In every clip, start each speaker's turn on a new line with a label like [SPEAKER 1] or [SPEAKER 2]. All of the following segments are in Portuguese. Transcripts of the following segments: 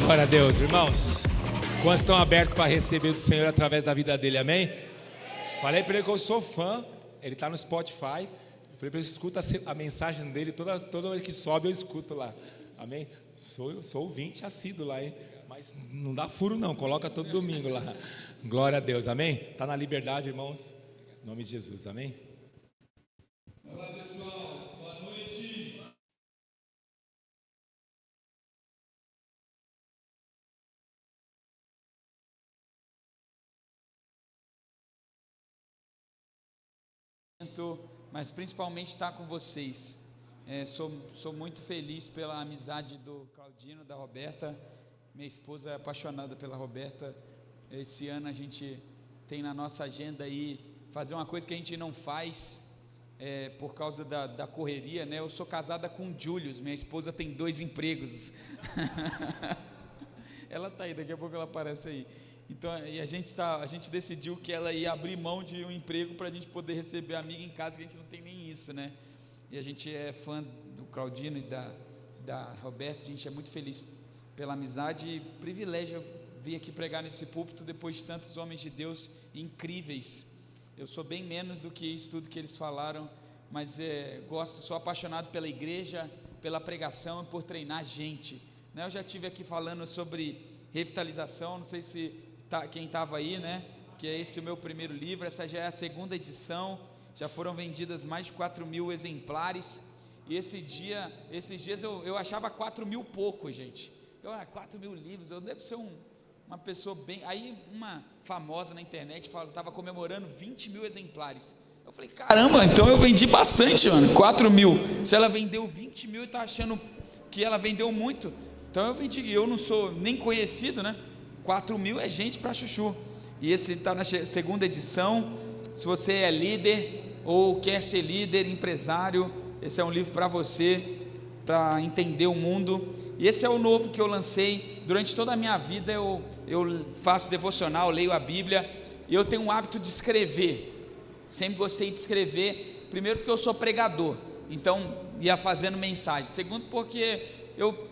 [SPEAKER 1] Glória a Deus, irmãos. Quantos estão abertos para receber do Senhor através da vida dele, amém? Falei para ele que eu sou fã. Ele está no Spotify. Eu falei para ele, escuta a mensagem dele, toda vez que sobe eu escuto lá, amém? Sou ouvinte assíduo lá, hein? Mas não dá furo não, coloca todo domingo lá. Glória a Deus, amém? Está na liberdade, irmãos, em nome de Jesus, amém? Olá pessoal, boa noite.
[SPEAKER 2] Mas principalmente estar com vocês. Sou muito feliz pela amizade do Claudino, da Roberta. Minha esposa é apaixonada pela Roberta. Esse ano a gente tem na nossa agenda aí fazer uma coisa que a gente não faz por causa da correria, né? Eu sou casada com o Julius, minha esposa tem 2 empregos. Ela está aí, daqui a pouco ela aparece aí. Então, e a gente decidiu que ela ia abrir mão de um emprego para a gente poder receber a amiga em casa, que a gente não tem nem isso, né? E a gente é fã do Claudino e da Roberta, a gente é muito feliz pela amizade e privilégio vir aqui pregar nesse púlpito depois de tantos homens de Deus incríveis. Eu sou bem menos do que isso tudo que eles falaram, mas sou apaixonado pela igreja, pela pregação e por treinar gente, né? Eu já estive aqui falando sobre revitalização, não sei se quem estava aí, né? Que é esse o meu primeiro livro, essa já é a 2ª edição, já foram vendidas mais de 4.000 exemplares, e esses dias eu achava 4.000 pouco, gente. 4.000 livros, eu devo ser uma pessoa bem... Aí uma famosa na internet estava comemorando 20.000 exemplares, eu falei, caramba, então eu vendi bastante, mano, 4.000, se ela vendeu 20.000 e está achando que ela vendeu muito, então eu vendi, eu não sou nem conhecido, né? 4.000 é gente para chuchu. E esse está na 2ª edição. Se você é líder ou quer ser líder, empresário, esse é um livro para você, para entender o mundo. E esse é o novo que eu lancei. Durante toda a minha vida eu faço devocional, leio a Bíblia, e eu tenho um hábito de escrever. Sempre gostei de escrever. Primeiro porque eu sou pregador, então ia fazendo mensagem. Segundo porque eu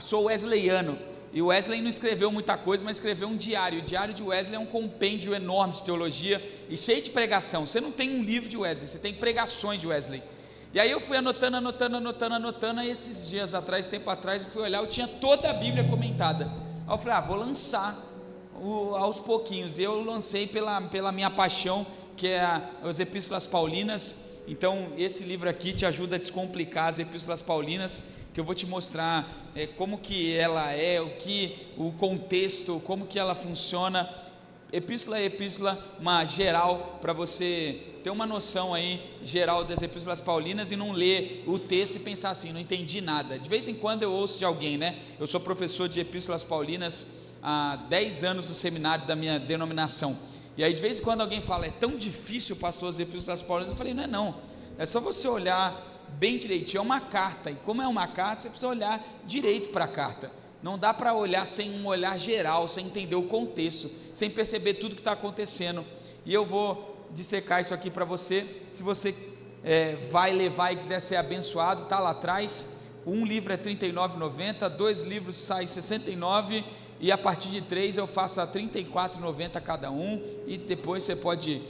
[SPEAKER 2] sou wesleyano, e o Wesley não escreveu muita coisa, mas escreveu um diário. O diário de Wesley é um compêndio enorme de teologia e cheio de pregação. Você não tem um livro de Wesley, você tem pregações de Wesley. E aí eu fui anotando, e esses dias atrás, tempo atrás, eu fui olhar, eu tinha toda a Bíblia comentada. Aí eu falei, vou lançar aos pouquinhos. E eu lancei pela minha paixão, que é as Epístolas Paulinas. Então esse livro aqui te ajuda a descomplicar as Epístolas Paulinas, que eu vou te mostrar como que ela é, o contexto, como que ela funciona, epístola a epístola, uma geral, para você ter uma noção aí, geral das Epístolas Paulinas, e não ler o texto e pensar assim, não entendi nada. De vez em quando eu ouço de alguém, né? Eu sou professor de Epístolas Paulinas há 10 anos no seminário da minha denominação, e aí de vez em quando alguém fala, é tão difícil, pastor, as Epístolas Paulinas. Eu falei, não, é só você olhar bem direitinho, é uma carta, e como é uma carta, você precisa olhar direito para a carta, não dá para olhar sem um olhar geral, sem entender o contexto, sem perceber tudo que está acontecendo. E eu vou dissecar isso aqui para você. Se você vai levar e quiser ser abençoado, está lá atrás. Um livro é R$ 39,90, 2 livros saem R$ 69, e a partir de 3 eu faço a R$ 34,90 cada um, e depois você pode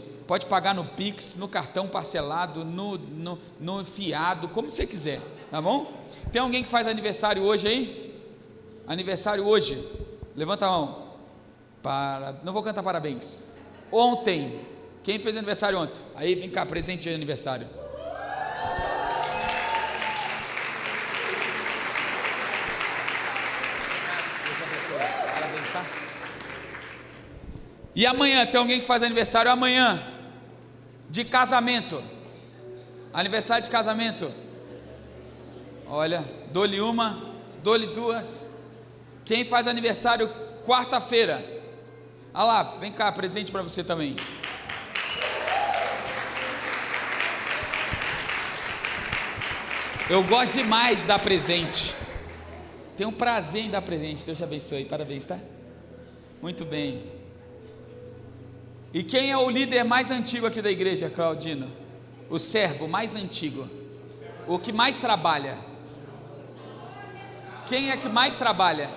[SPEAKER 2] pagar no Pix, no cartão parcelado, no fiado, como você quiser, tá bom? Tem alguém que faz aniversário hoje aí? Aniversário hoje? Levanta a mão. Não vou cantar parabéns. Ontem, quem fez aniversário ontem? Aí vem cá, presente de aniversário. Parabéns, tá? E amanhã, tem alguém que faz aniversário amanhã? De casamento, aniversário de casamento, olha, dou-lhe uma, dou-lhe 2, quem faz aniversário quarta-feira, olha lá, vem cá, presente para você também. Eu gosto demais de dar presente, tenho prazer em dar presente, Deus te abençoe, parabéns, tá? Muito bem. E quem é o líder mais antigo aqui da igreja, Claudino? O servo mais antigo, o que mais trabalha. Quem é que mais trabalha?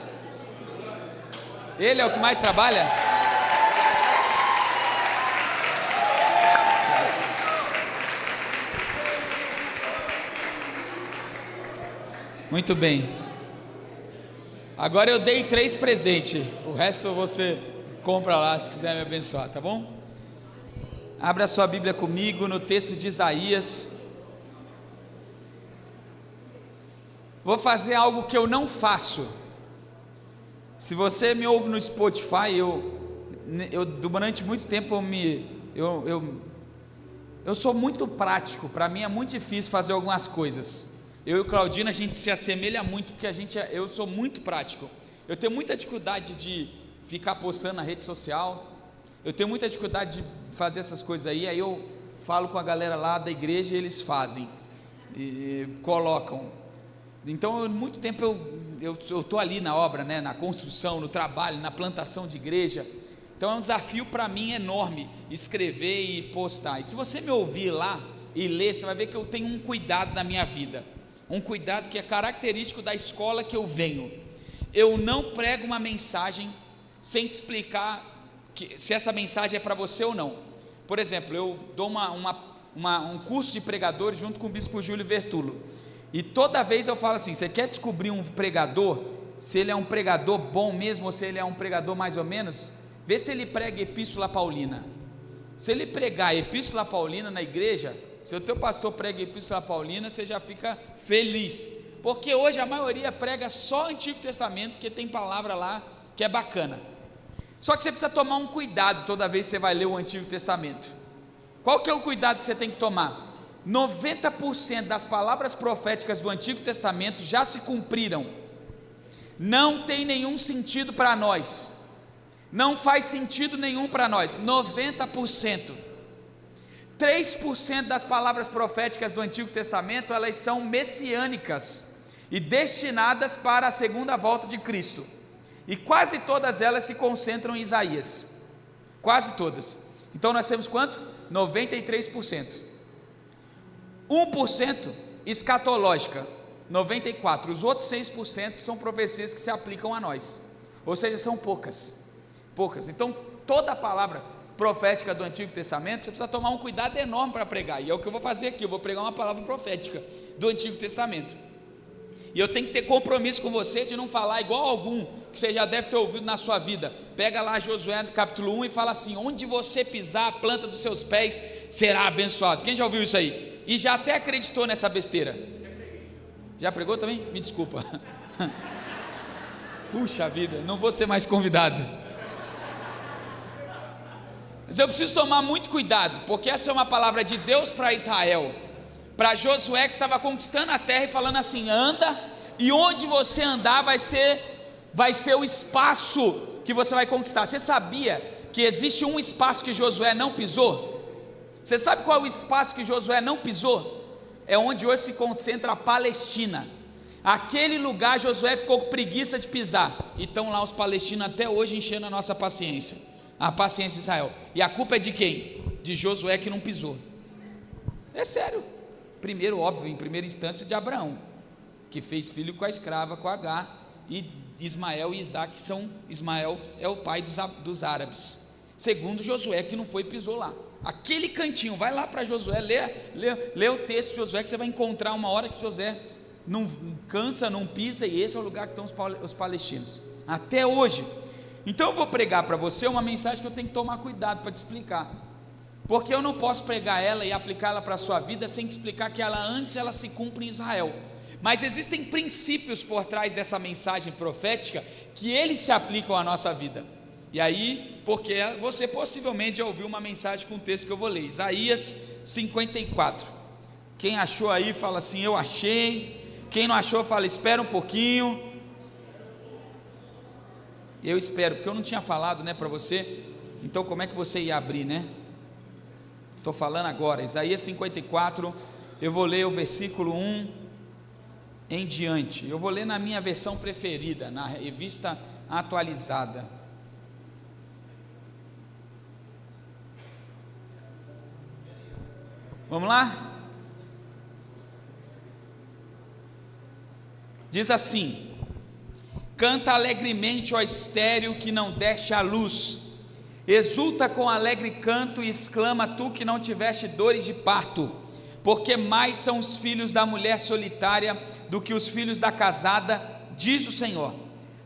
[SPEAKER 2] Ele é o que mais trabalha? Muito bem. Agora eu dei 3 presentes. O resto você compra lá se quiser me abençoar, tá bom? Abra sua Bíblia comigo no texto de Isaías. Vou fazer algo que eu não faço. Se você me ouve no Spotify, durante muito tempo eu sou muito prático. Para mim é muito difícil fazer algumas coisas. Eu e o Claudino, a gente se assemelha muito, porque eu sou muito prático. Eu tenho muita dificuldade de ficar postando na rede social. Eu tenho muita dificuldade de fazer essas coisas aí. Aí eu falo com a galera lá da igreja e eles fazem e colocam. Então, muito tempo eu estou ali na obra, né, na construção, no trabalho, na plantação de igreja. Então é um desafio para mim enorme escrever e postar. E se você me ouvir lá e ler, você vai ver que eu tenho um cuidado na minha vida. Um cuidado que é característico da escola que eu venho. Eu não prego uma mensagem sem te explicar se essa mensagem é para você ou não. Por exemplo, eu dou um curso de pregadores junto com o bispo Júlio Vertulo. E toda vez eu falo assim: você quer descobrir um pregador, se ele é um pregador bom mesmo ou se ele é um pregador mais ou menos, vê se ele prega epístola paulina. Se ele pregar epístola paulina na igreja, se o teu pastor prega epístola paulina, você já fica feliz, porque hoje a maioria prega só Antigo Testamento, porque tem palavra lá que é bacana. Só que você precisa tomar um cuidado toda vez que você vai ler o Antigo Testamento. Qual que é o cuidado que você tem que tomar? 90% das palavras proféticas do Antigo Testamento já se cumpriram. Não tem nenhum sentido para nós, não faz sentido nenhum para nós. 90%. 3% das palavras proféticas do Antigo Testamento, elas são messiânicas e destinadas para a segunda volta de Cristo, e quase todas elas se concentram em Isaías, quase todas. Então nós temos quanto? 93%. 1% escatológica, 94%. Os outros 6% são profecias que se aplicam a nós, ou seja, são poucas. Então toda a palavra profética do Antigo Testamento, você precisa tomar um cuidado enorme para pregar, e é o que eu vou fazer aqui. Eu vou pregar uma palavra profética do Antigo Testamento, e eu tenho que ter compromisso com você de não falar igual algum que você já deve ter ouvido na sua vida. Pega lá Josué no capítulo 1 e fala assim: onde você pisar, a planta dos seus pés será abençoado. Quem já ouviu isso aí? E já até acreditou nessa besteira? Já pregou também? Me desculpa. Puxa vida, não vou ser mais convidado. Mas eu preciso tomar muito cuidado, porque essa é uma palavra de Deus para Israel, para Josué, que estava conquistando a terra, e falando assim: anda, e onde você andar vai ser o espaço que você vai conquistar. Você sabia que existe um espaço que Josué não pisou? Você sabe qual é o espaço que Josué não pisou? É onde hoje se concentra a Palestina. Aquele lugar Josué ficou com preguiça de pisar, e estão lá os palestinos até hoje enchendo a nossa paciência, a paciência de Israel. E a culpa é de quem? De Josué, que não pisou. É sério. Primeiro, óbvio, em primeira instância, de Abraão, que fez filho com a escrava, com Agar, e Ismael e Isaac, Ismael é o pai dos árabes. Segundo, Josué, que não foi e pisou lá. Aquele cantinho, vai lá para Josué, lê o texto de Josué, que você vai encontrar uma hora que Josué não cansa, não pisa, e esse é o lugar que estão os palestinos, até hoje. Então eu vou pregar para você uma mensagem que eu tenho que tomar cuidado para te explicar, porque eu não posso pregar ela e aplicá-la para a sua vida sem te explicar que ela se cumpre em Israel. Mas existem princípios por trás dessa mensagem profética que eles se aplicam à nossa vida. E aí, porque você possivelmente já ouviu uma mensagem com o texto que eu vou ler, Isaías 54. Quem achou aí, fala assim: eu achei. Quem não achou, fala: espera um pouquinho. Eu espero, porque eu não tinha falado, né, para você. Então como é que você ia abrir, né? Estou falando agora, Isaías 54. Eu vou ler o versículo 1 em diante. Eu vou ler na minha versão preferida, na revista atualizada. Vamos lá? Diz assim: Canta alegremente, ó estéril, que não deste à luz. Exulta com alegre canto e exclama, tu que não tiveste dores de parto, porque mais são os filhos da mulher solitária do que os filhos da casada, diz o Senhor.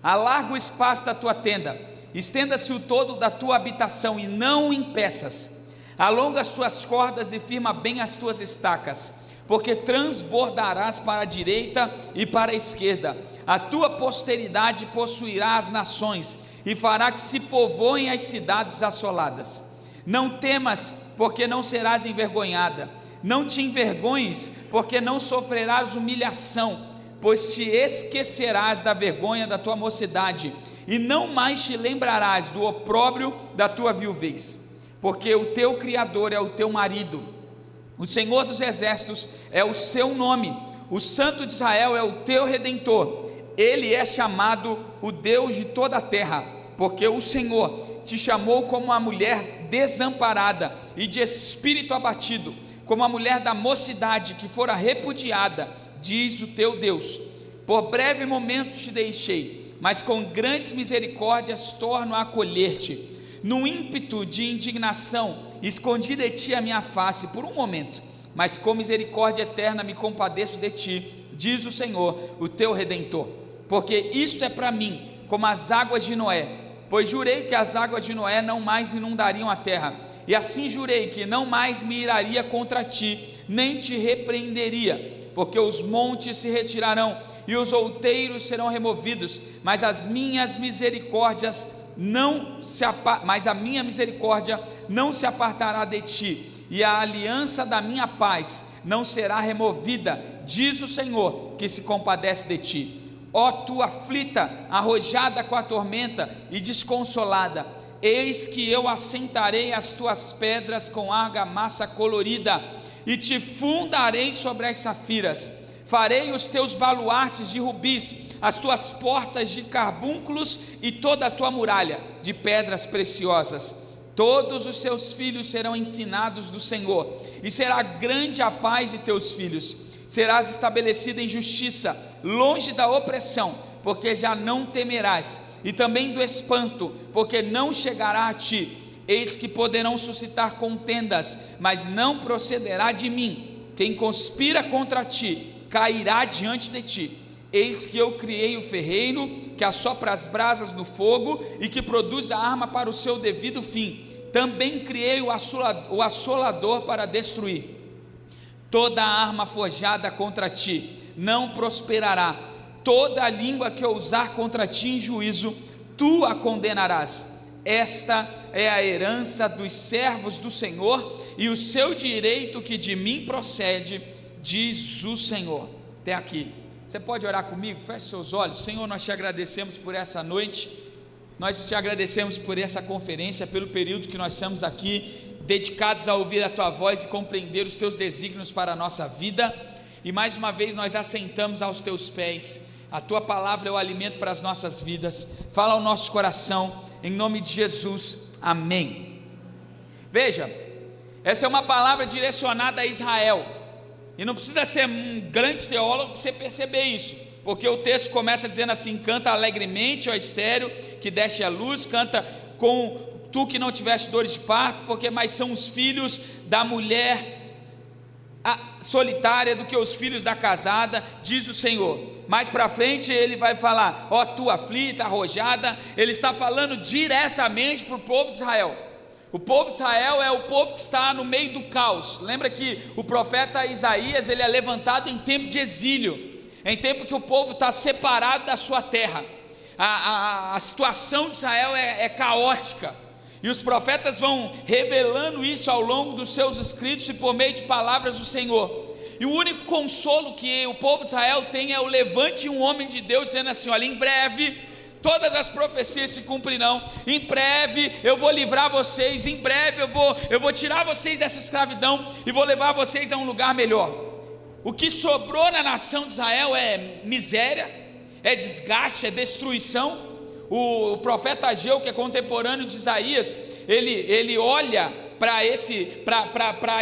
[SPEAKER 2] Alarga o espaço da tua tenda, estenda-se o todo da tua habitação e não o impeças. Alonga as tuas cordas e firma bem as tuas estacas, porque transbordarás para a direita e para a esquerda. A tua posteridade possuirá as nações e fará que se povoem as cidades assoladas. Não temas, porque não serás envergonhada. Não te envergonhes, porque não sofrerás humilhação, pois te esquecerás da vergonha da tua mocidade, e não mais te lembrarás do opróbrio da tua viuvez, porque o teu Criador é o teu marido, o Senhor dos exércitos é o seu nome, o Santo de Israel é o teu Redentor. Ele é chamado o Deus de toda a terra, porque o Senhor te chamou como uma mulher desamparada e de espírito abatido, como a mulher da mocidade que fora repudiada, diz o teu Deus. Por breve momento te deixei, mas com grandes misericórdias torno a acolher-te. No ímpeto de indignação, escondi de ti a minha face por um momento, mas com misericórdia eterna me compadeço de ti, diz o Senhor, o teu Redentor. Porque isto é para mim como as águas de Noé, pois jurei que as águas de Noé não mais inundariam a terra, e assim jurei que não mais me iraria contra ti, nem te repreenderia, porque os montes se retirarão e os outeiros serão removidos, mas a minha misericórdia não se apartará de ti, e a aliança da minha paz não será removida, diz o Senhor, que se compadece de ti. Ó tu aflita, arrojada com a tormenta e desconsolada, eis que eu assentarei as tuas pedras com argamassa colorida, e te fundarei sobre as safiras, farei os teus baluartes de rubis, as tuas portas de carbúnculos e toda a tua muralha de pedras preciosas. Todos os seus filhos serão ensinados do Senhor, e será grande a paz de teus filhos. Serás estabelecida em justiça, longe da opressão, porque já não temerás, e também do espanto, porque não chegará a ti. Eis que poderão suscitar contendas, mas não procederá de mim. Quem conspira contra ti, cairá diante de ti. Eis que eu criei o ferreiro, que assopra as brasas no fogo, e que produz a arma para o seu devido fim. Também criei o assolador para destruir. Toda arma forjada contra ti não prosperará. Toda a língua que ousar contra ti em juízo, tu a condenarás. Esta é a herança dos servos do Senhor, e o seu direito que de mim procede, diz o Senhor. Até aqui. Você pode orar comigo? Feche seus olhos. Senhor, nós te agradecemos por essa noite, nós te agradecemos por essa conferência, pelo período que nós estamos aqui, dedicados a ouvir a tua voz e compreender os teus desígnios para a nossa vida, e mais uma vez nós assentamos aos teus pés. A tua palavra é o alimento para as nossas vidas. Fala ao nosso coração, em nome de Jesus, amém. Veja, essa é uma palavra direcionada a Israel, e não precisa ser um grande teólogo para você perceber isso, porque o texto começa dizendo assim: canta alegremente, ó estéril, que deste a luz, canta com tu que não tiveste dores de parto, porque mais são os filhos da mulher solitária do que os filhos da casada, diz o Senhor. Mais para frente ele vai falar: ó tu aflita, arrojada. Ele está falando diretamente para o povo de Israel. O povo de Israel é o povo que está no meio do caos. Lembra que o profeta Isaías, ele é levantado em tempo de exílio, em tempo que o povo está separado da sua terra. A situação de Israel é caótica, e os profetas vão revelando isso ao longo dos seus escritos e por meio de palavras do Senhor. E o único consolo que o povo de Israel tem é o levante de um homem de Deus dizendo assim: olha, em breve todas as profecias se cumprirão, em breve eu vou livrar vocês, em breve eu vou tirar vocês dessa escravidão e vou levar vocês a um lugar melhor. O que sobrou na nação de Israel é miséria, é desgaste, é destruição. O profeta Ageu, que é contemporâneo de Isaías, ele olha para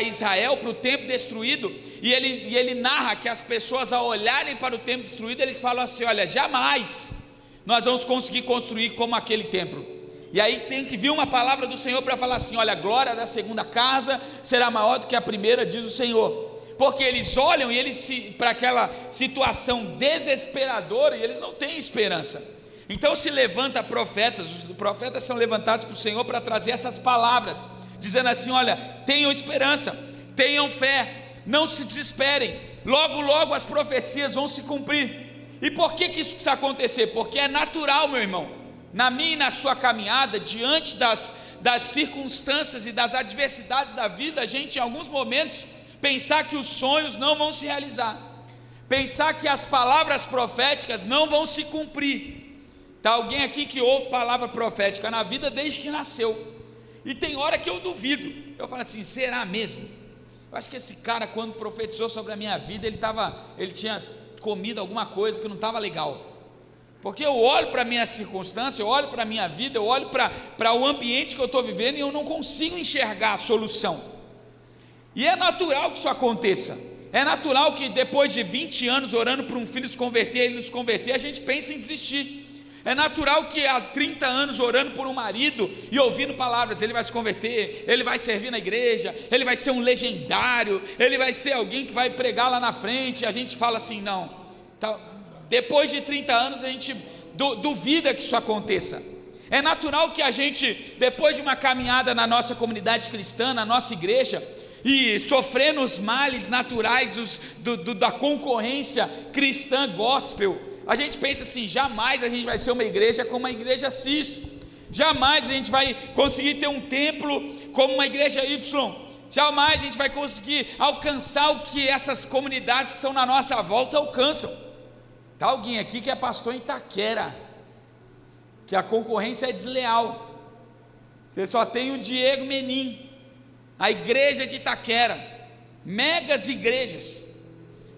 [SPEAKER 2] Israel, para o templo destruído, e ele narra que as pessoas, ao olharem para o templo destruído, eles falam assim: olha, jamais nós vamos conseguir construir como aquele templo. E aí tem que vir uma palavra do Senhor para falar assim: olha, a glória da segunda casa será maior do que a primeira, diz o Senhor. Porque eles olham e eles para aquela situação desesperadora e eles não têm esperança. Então se levanta profetas, os profetas são levantados para o Senhor para trazer essas palavras, dizendo assim: olha, tenham esperança, tenham fé, não se desesperem, logo logo as profecias vão se cumprir. E por que isso precisa acontecer? Porque é natural, meu irmão, na minha e na sua caminhada, diante das circunstâncias e das adversidades da vida, a gente em alguns momentos pensar que os sonhos não vão se realizar, pensar que as palavras proféticas não vão se cumprir. Está alguém aqui que ouve palavra profética na vida desde que nasceu, e tem hora que eu duvido, eu falo assim: será mesmo? Eu acho que esse cara, quando profetizou sobre a minha vida, ele tinha comido alguma coisa que não estava legal, porque eu olho para a minha circunstância, eu olho para a minha vida, eu olho para o ambiente que eu estou vivendo e eu não consigo enxergar a solução. E é natural que isso aconteça, é natural que depois de 20 anos orando por um filho se converter, ele nos converter, a gente pensa em desistir. É natural que há 30 anos orando por um marido e ouvindo palavras: ele vai se converter, ele vai servir na igreja, ele vai ser um legendário, ele vai ser alguém que vai pregar lá na frente, e a gente fala assim: não, tá, depois de 30 anos a gente duvida que isso aconteça. É natural que a gente, depois de uma caminhada na nossa comunidade cristã, na nossa igreja, e sofrendo os males naturais da concorrência cristã gospel, a gente pensa assim: jamais a gente vai ser uma igreja como a igreja CIS, jamais a gente vai conseguir ter um templo como uma igreja Y, jamais a gente vai conseguir alcançar o que essas comunidades que estão na nossa volta alcançam. Está alguém aqui que é pastor em Itaquera, que a concorrência é desleal, você só tem o Diego Menin, a igreja de Itaquera, megas igrejas.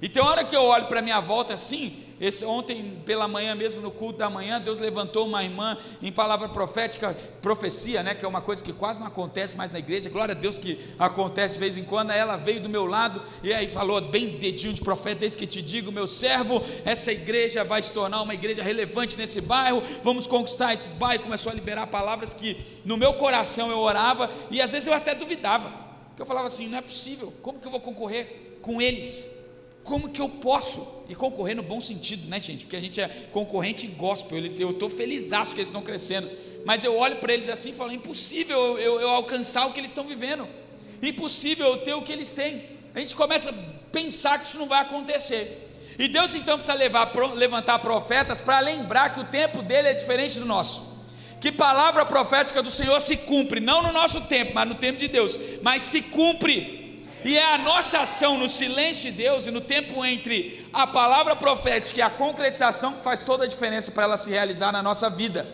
[SPEAKER 2] E tem hora que eu olho para a minha volta assim. Ontem pela manhã mesmo, no culto da manhã, Deus levantou uma irmã em palavra profética, profecia, né, que é uma coisa que quase não acontece mais na igreja, glória a Deus que acontece de vez em quando. Ela veio do meu lado e aí falou bem dedinho de profeta: desde que te digo, meu servo, essa igreja vai se tornar uma igreja relevante nesse bairro, vamos conquistar esses bairros. Começou a liberar palavras que no meu coração eu orava, e às vezes eu até duvidava, porque eu falava assim: não é possível, como que eu vou concorrer com eles? Como que eu posso? E concorrer no bom sentido, né, gente? Porque a gente é concorrente gospel, eu estou felizaço que eles estão crescendo, mas eu olho para eles assim e falo: impossível eu alcançar o que eles estão vivendo, impossível eu ter o que eles têm. A gente começa a pensar que isso não vai acontecer, e Deus então precisa levantar profetas para lembrar que o tempo dele é diferente do nosso, que palavra profética do Senhor se cumpre, não no nosso tempo, mas no tempo de Deus, mas se cumpre. E é a nossa ação no silêncio de Deus e no tempo entre a palavra profética e a concretização que faz toda a diferença para ela se realizar na nossa vida.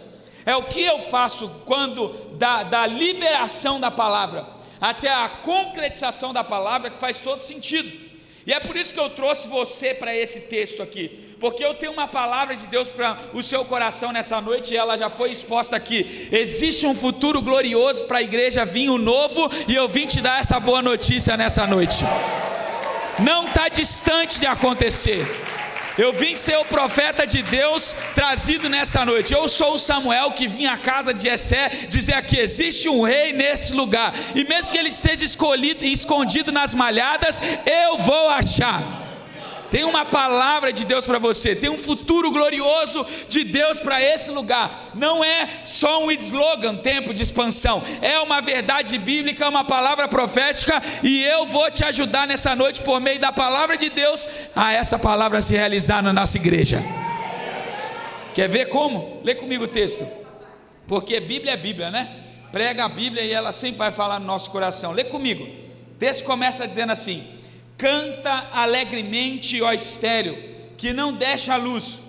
[SPEAKER 2] É o que eu faço quando da liberação da palavra até a concretização da palavra que faz todo sentido. E é por isso que eu trouxe você para esse texto aqui, porque eu tenho uma palavra de Deus para o seu coração nessa noite, e ela já foi exposta aqui. Existe um futuro glorioso para a igreja Vinho Novo, e eu vim te dar essa boa notícia nessa noite. Não está distante de acontecer. Eu vim ser o profeta de Deus trazido nessa noite. Eu sou o Samuel que vim à casa de Jessé dizer que existe um rei nesse lugar, e mesmo que ele esteja escondido nas malhadas, eu vou achar. Tem uma palavra de Deus para você, tem um futuro glorioso de Deus para esse lugar. Não é só um slogan, tempo de expansão, é uma verdade bíblica, uma palavra profética, e eu vou te ajudar nessa noite, por meio da palavra de Deus, a essa palavra se realizar na nossa igreja. Quer ver como? Lê comigo o texto, porque Bíblia é Bíblia, né? Prega a Bíblia e ela sempre vai falar no nosso coração. Lê comigo, o texto começa dizendo assim: canta alegremente, ó estéril, que não deixa a luz,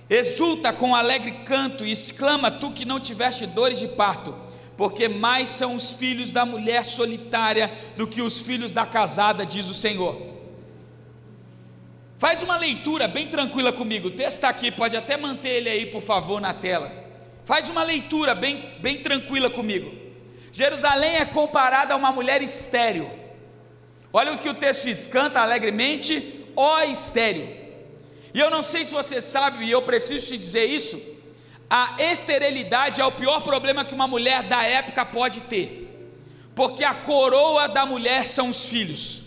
[SPEAKER 2] exulta com alegre canto, e exclama, tu que não tiveste dores de parto, porque mais são os filhos da mulher solitária do que os filhos da casada, diz o Senhor. Faz uma leitura bem tranquila comigo, o texto está aqui, pode até manter ele aí por favor na tela. Faz uma leitura bem tranquila comigo. Jerusalém é comparada a uma mulher estéril. Olha o que o texto diz: canta alegremente, ó estéril. E eu não sei se você sabe, e eu preciso te dizer isso, A esterilidade é o pior problema que uma mulher da época pode ter, porque a coroa da mulher são os filhos,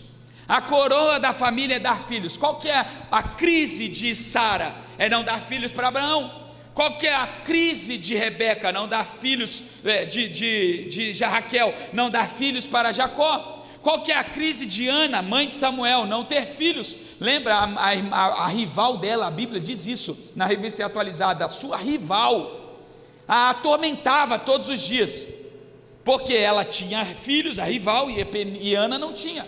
[SPEAKER 2] a coroa da família é dar filhos. Qual que é a crise de Sara? É não dar filhos para Abraão. Qual que é a crise de Rebeca? Não dar filhos, de Raquel, não dar filhos para Jacó. Qual que é a crise de Ana, mãe de Samuel? Não ter filhos. Lembra a rival dela, a Bíblia diz isso na Revista Atualizada, a sua rival a atormentava todos os dias, porque ela tinha filhos, a rival, e Ana não tinha.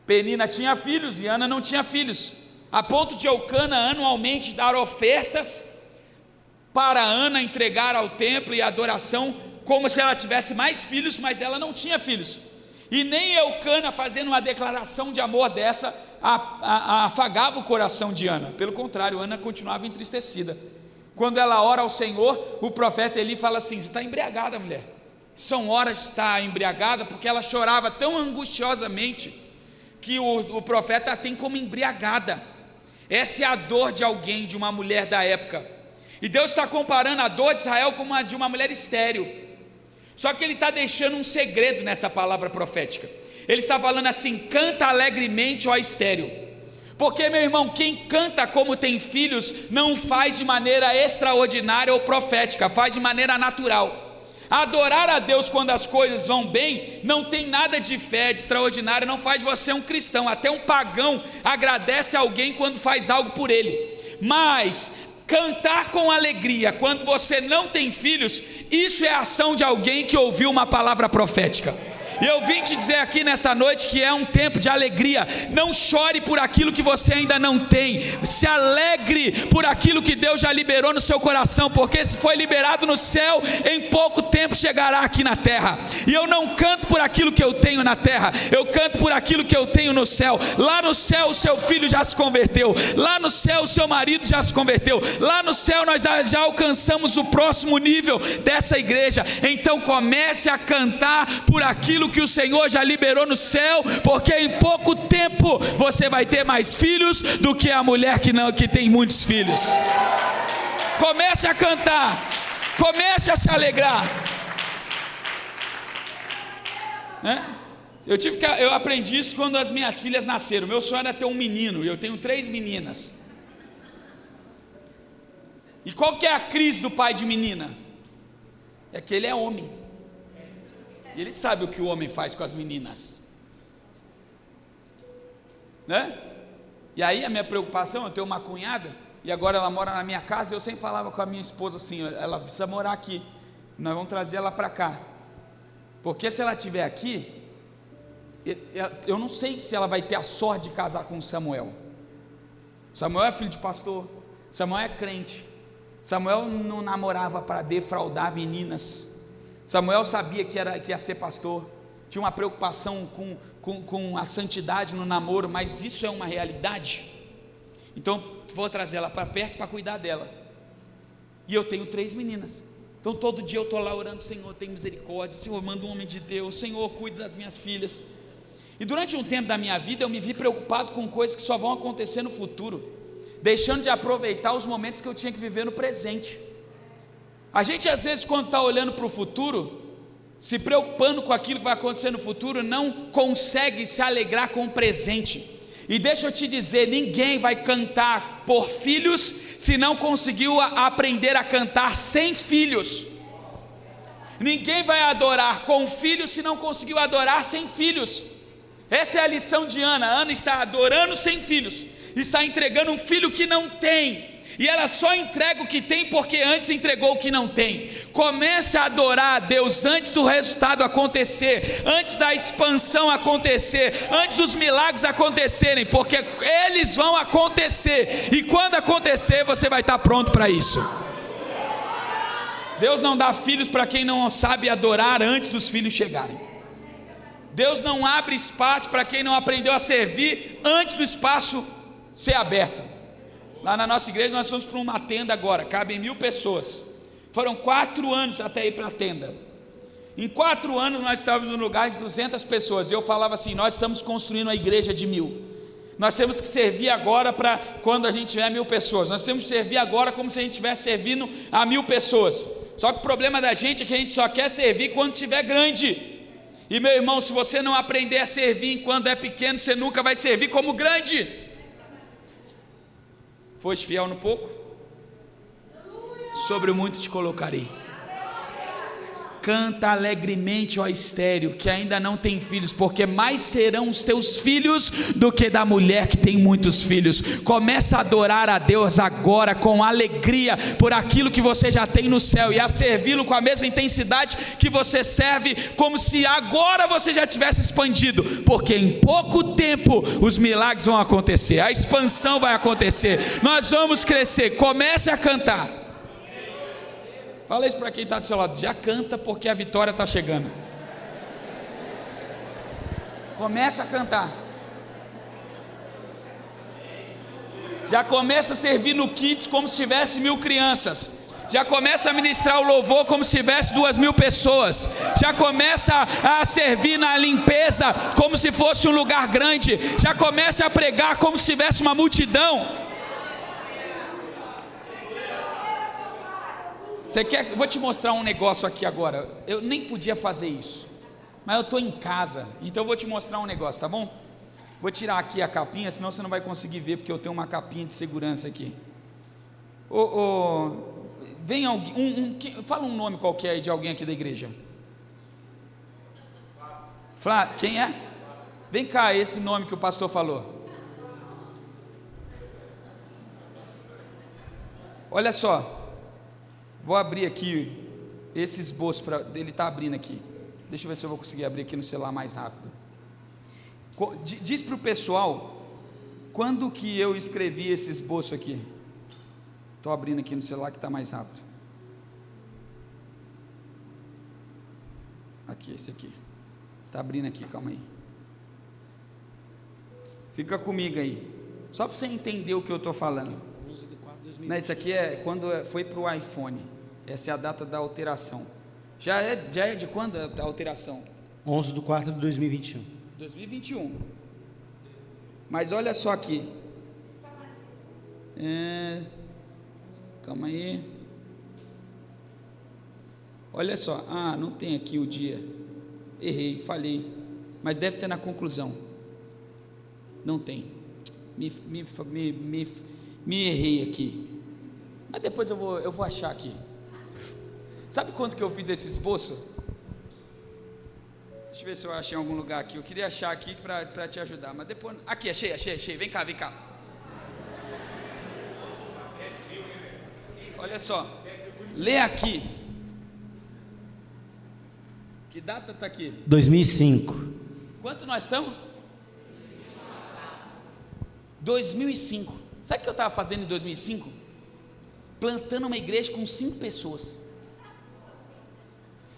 [SPEAKER 2] Penina tinha filhos e Ana não tinha filhos, a ponto de Eucana anualmente dar ofertas para Ana entregar ao templo e adoração, como se ela tivesse mais filhos, mas ela não tinha filhos. E nem Eucana, fazendo uma declaração de amor dessa, afagava o coração de Ana. Pelo contrário, Ana continuava entristecida. Quando ela ora ao Senhor, o profeta Eli fala assim: você está embriagada, mulher. São horas de estar embriagada, porque ela chorava tão angustiosamente que o profeta a tem como embriagada. Essa é a dor de alguém, de uma mulher da época. E Deus está comparando a dor de Israel com a de uma mulher estéril. Só que Ele está deixando um segredo nessa palavra profética. Ele está falando assim: canta alegremente, ó estéril. Porque, meu irmão, quem canta como tem filhos, não faz de maneira extraordinária ou profética, faz de maneira natural. Adorar a Deus quando as coisas vão bem, não tem nada de fé, de extraordinário, não faz você um cristão. Até um pagão agradece a alguém quando faz algo por ele. Mas cantar com alegria quando você não tem filhos, isso é a ação de alguém que ouviu uma palavra profética. E eu vim te dizer aqui nessa noite que é um tempo de alegria. Não chore por aquilo que você ainda não tem, se alegre por aquilo que Deus já liberou no seu coração, porque se foi liberado no céu, em pouco tempo chegará aqui na terra. E eu não canto por aquilo que eu tenho na terra, eu canto por aquilo que eu tenho no céu. Lá no céu o seu filho já se converteu, lá no céu o seu marido já se converteu, lá no céu nós já alcançamos o próximo nível dessa igreja. Então comece a cantar por aquilo que o Senhor já liberou no céu, porque em pouco tempo você vai ter mais filhos do que a mulher que tem muitos filhos. Comece a cantar, comece a se alegrar, né? Eu aprendi isso quando as minhas filhas nasceram. Meu sonho era ter um menino, e eu tenho 3 meninas. E qual que é a crise do pai de menina? É que ele é homem. E ele sabe o que o homem faz com as meninas, né? E aí a minha preocupação, eu tenho uma cunhada, e agora ela mora na minha casa, e eu sempre falava com a minha esposa assim: ela precisa morar aqui, nós vamos trazer ela para cá, porque se ela estiver aqui, eu não sei se ela vai ter a sorte de casar com Samuel. Samuel é filho de pastor, Samuel é crente, Samuel não namorava para defraudar meninas. Samuel sabia que ia ser pastor, tinha uma preocupação com a santidade no namoro, mas isso é uma realidade. Então vou trazer ela para perto para cuidar dela. E eu tenho 3 meninas, então todo dia eu estou lá orando: Senhor, tem misericórdia, Senhor, manda um homem de Deus, Senhor, cuide das minhas filhas. E durante um tempo da minha vida eu me vi preocupado com coisas que só vão acontecer no futuro, deixando de aproveitar os momentos que eu tinha que viver no presente. A gente às vezes, quando está olhando para o futuro, se preocupando com aquilo que vai acontecer no futuro, não consegue se alegrar com o presente. E deixa eu te dizer, ninguém vai cantar por filhos se não conseguiu aprender a cantar sem filhos. Ninguém vai adorar com filhos se não conseguiu adorar sem filhos. Essa é a lição de Ana. Ana está adorando sem filhos, está entregando um filho que não tem, e ela só entrega o que tem porque antes entregou o que não tem. Comece a adorar a Deus antes do resultado acontecer, antes da expansão acontecer, antes dos milagres acontecerem, porque eles vão acontecer, e quando acontecer você vai estar pronto para isso. Deus não dá filhos para quem não sabe adorar antes dos filhos chegarem. Deus não abre espaço para quem não aprendeu a servir antes do espaço ser aberto. Lá na nossa igreja nós fomos para uma tenda agora, cabem 1000 pessoas. Foram 4 anos até ir para a tenda. Em 4 anos nós estávamos no lugar de 200 pessoas. E eu falava assim: nós estamos construindo uma igreja de 1000. Nós temos que servir agora para quando a gente tiver 1000 pessoas. Nós temos que servir agora como se a gente estivesse servindo a 1000 pessoas. Só que o problema da gente é que a gente só quer servir quando estiver grande. E meu irmão, se você não aprender a servir enquanto é pequeno, você nunca vai servir como grande. Foste fiel no pouco? Sobre o muito te colocarei. Canta alegremente, ó estéril, que ainda não tem filhos, porque mais serão os teus filhos do que da mulher que tem muitos filhos. Começa a adorar a Deus agora com alegria por aquilo que você já tem no céu, e a servi-lo com a mesma intensidade que você serve, como se agora você já tivesse expandido, porque em pouco tempo os milagres vão acontecer, a expansão vai acontecer, nós vamos crescer. Comece a cantar. Fala isso para quem está do seu lado, já canta porque a vitória está chegando. Começa a cantar. Já começa a servir no Kids como se tivesse 1000 crianças. Já começa a ministrar o louvor como se tivesse 2000 pessoas. Já começa a servir na limpeza como se fosse um lugar grande. Já começa a pregar como se tivesse uma multidão. Você quer? Vou te mostrar um negócio aqui agora. Eu nem podia fazer isso, mas eu estou em casa, então eu vou te mostrar um negócio, tá bom? Vou tirar aqui a capinha, senão você não vai conseguir ver, porque eu tenho uma capinha de segurança aqui. Vem alguém, fala um nome qualquer aí de alguém aqui da igreja. Quem é? Vem cá, esse nome que o pastor falou. Olha só. Vou abrir aqui esse esboço, ele está abrindo aqui. Deixa eu ver se eu vou conseguir abrir aqui no celular mais rápido. Diz para o pessoal, quando que eu escrevi esse esboço aqui? Estou abrindo aqui no celular que está mais rápido. Aqui, esse aqui. Está abrindo aqui, calma aí. Fica comigo aí. Só para você entender o que eu estou falando. Não, isso aqui é quando foi para o iPhone. Essa é a data da alteração. Já é de quando a alteração?
[SPEAKER 3] 11/4/2021.
[SPEAKER 2] 2021. Mas olha só aqui. Calma aí. Olha só. Não tem aqui o dia. Errei, falhei. Mas deve ter na conclusão. Não tem. Me errei aqui. Mas depois eu vou achar aqui. Sabe quanto que eu fiz esse esboço? Deixa eu ver se eu achei em algum lugar aqui. Eu queria achar aqui para te ajudar, mas depois... Aqui, achei. Vem cá. Olha só. Lê aqui. Que data está aqui?
[SPEAKER 3] 2005.
[SPEAKER 2] Quanto nós estamos? 2005. Sabe o que eu estava fazendo em 2005? Plantando uma igreja com 5 pessoas.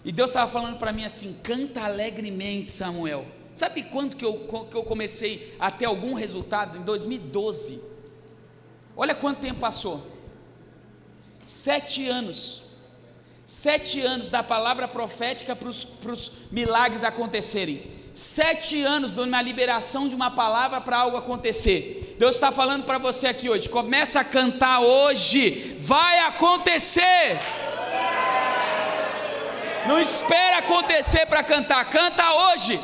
[SPEAKER 2] E Deus estava falando para mim assim: canta alegremente, Samuel. Sabe quando que eu comecei a ter algum resultado? Em 2012. Olha quanto tempo passou. 7 anos. 7 anos da palavra profética para os milagres acontecerem. 7 anos de uma liberação de uma palavra para algo acontecer. Deus está falando para você aqui hoje: começa a cantar hoje, vai acontecer. Não espera acontecer para cantar, canta hoje.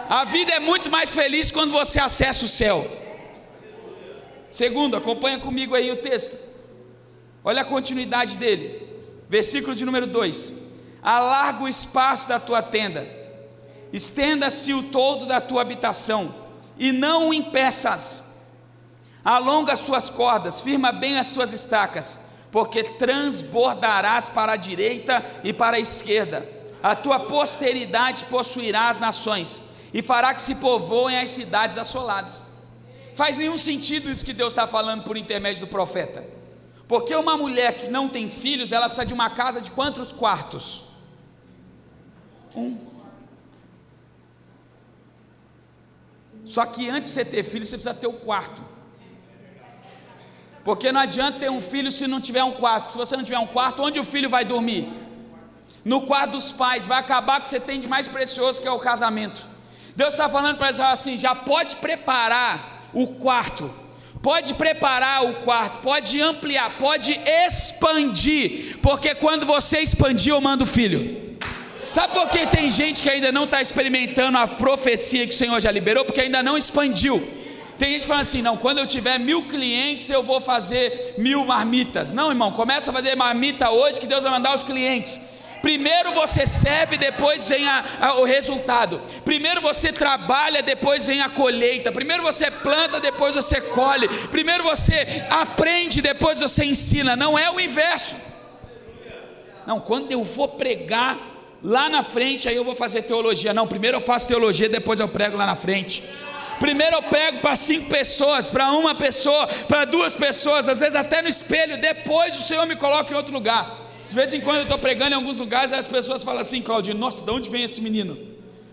[SPEAKER 2] A vida é muito mais feliz quando você acessa o céu. Segundo, acompanha comigo aí o texto. Olha a continuidade dele. Versículo de número 2: alarga o espaço da tua tenda, estenda-se o todo da tua habitação, e não o impeças. Alonga as tuas cordas, firma bem as tuas estacas, porque transbordarás para a direita e para a esquerda. A tua posteridade possuirá as nações, e fará que se povoem as cidades assoladas. Faz nenhum sentido isso que Deus está falando por intermédio do profeta, porque uma mulher que não tem filhos, ela precisa de uma casa de quantos quartos? 1. Só que antes de você ter filho, você precisa ter o quarto, porque não adianta ter um filho se não tiver um quarto. Se você não tiver um quarto, onde o filho vai dormir? No quarto dos pais. Vai acabar com o que você tem de mais precioso, que é o casamento. Deus está falando para eles assim: já pode preparar, o quarto, pode preparar o quarto, pode ampliar, pode expandir, porque quando você expandir, eu mando o filho. Sabe por que tem gente que ainda não está experimentando a profecia que o Senhor já liberou? Porque ainda não expandiu. Tem gente falando assim, não, quando eu tiver 1000 clientes, eu vou fazer 1000 marmitas. Não, irmão, começa a fazer marmita hoje, que Deus vai mandar os clientes. Primeiro você serve, depois vem o resultado. Primeiro você trabalha, depois vem a colheita. Primeiro você planta, depois você colhe. Primeiro você aprende, depois você ensina. Não é o inverso. Não, quando eu vou pregar lá na frente, aí eu vou fazer teologia. Não, primeiro eu faço teologia, depois eu prego lá na frente. Primeiro eu prego para 5 pessoas, para 1 pessoa, para 2 pessoas, às vezes até no espelho, depois o Senhor me coloca em outro lugar. De vez em quando eu estou pregando em alguns lugares, as pessoas falam assim, Claudinho, nossa, de onde vem esse menino?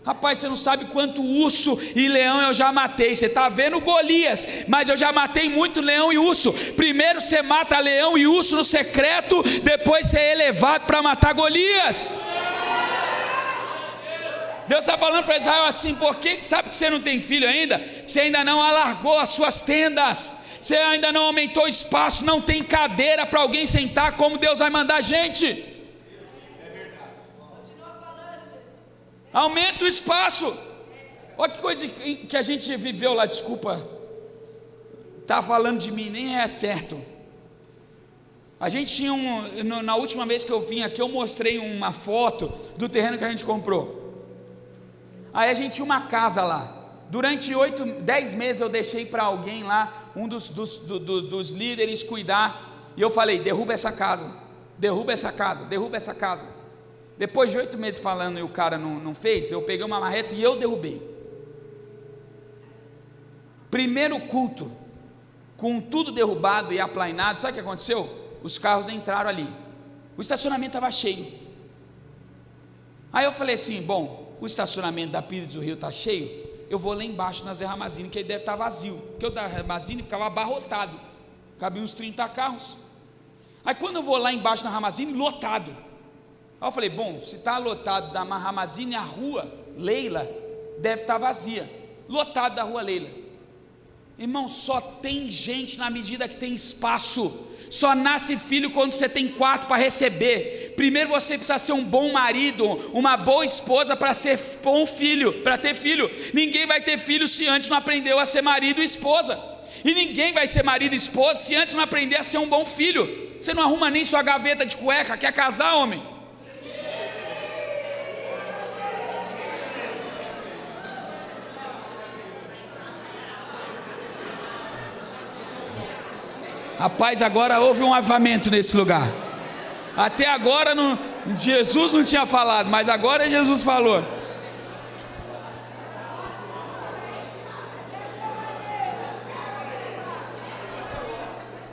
[SPEAKER 2] Rapaz, você não sabe quanto urso e leão eu já matei. Você está vendo Golias, mas eu já matei muito leão e urso. Primeiro você mata leão e urso no secreto, depois você é elevado para matar Golias. Deus está falando para Israel assim, por que sabe que você não tem filho ainda? Você ainda não alargou as suas tendas, você ainda não aumentou o espaço, não tem cadeira para alguém sentar, como Deus vai mandar a gente. Aumenta o espaço. Olha que coisa que a gente viveu lá, desculpa, está falando de mim, nem é certo. A gente tinha na última vez que eu vim aqui, eu mostrei uma foto do terreno que a gente comprou. Aí a gente tinha uma casa lá. Durante 10 meses eu deixei para alguém lá, um dos líderes cuidar. E eu falei, derruba essa casa, derruba essa casa, derruba essa casa. Depois de 8 meses falando e o cara não fez, eu peguei uma marreta e eu derrubei. Primeiro culto, com tudo derrubado e aplainado, sabe o que aconteceu? Os carros entraram ali, o estacionamento estava cheio. Aí eu falei assim, bom, o estacionamento da Pires do Rio está cheio, eu vou lá embaixo na Zé Ramazini, que ele deve estar vazio, porque o da Ramazini ficava abarrotado, cabia uns 30 carros. Aí quando eu vou lá embaixo na Ramazini, lotado. Aí eu falei, bom, se está lotado da Ramazini, a rua Leila deve estar vazia, lotado da rua Leila. Irmão, só tem gente na medida que tem espaço. Só nasce filho quando você tem quarto para receber. Primeiro você precisa ser um bom marido, uma boa esposa para ser bom filho, para ter filho. Ninguém vai ter filho se antes não aprendeu a ser marido e esposa. E ninguém vai ser marido e esposa se antes não aprender a ser um bom filho. Você não arruma nem sua gaveta de cueca, quer casar, homem? Rapaz, agora houve um avivamento nesse lugar. Até agora Jesus não tinha falado, mas agora Jesus falou.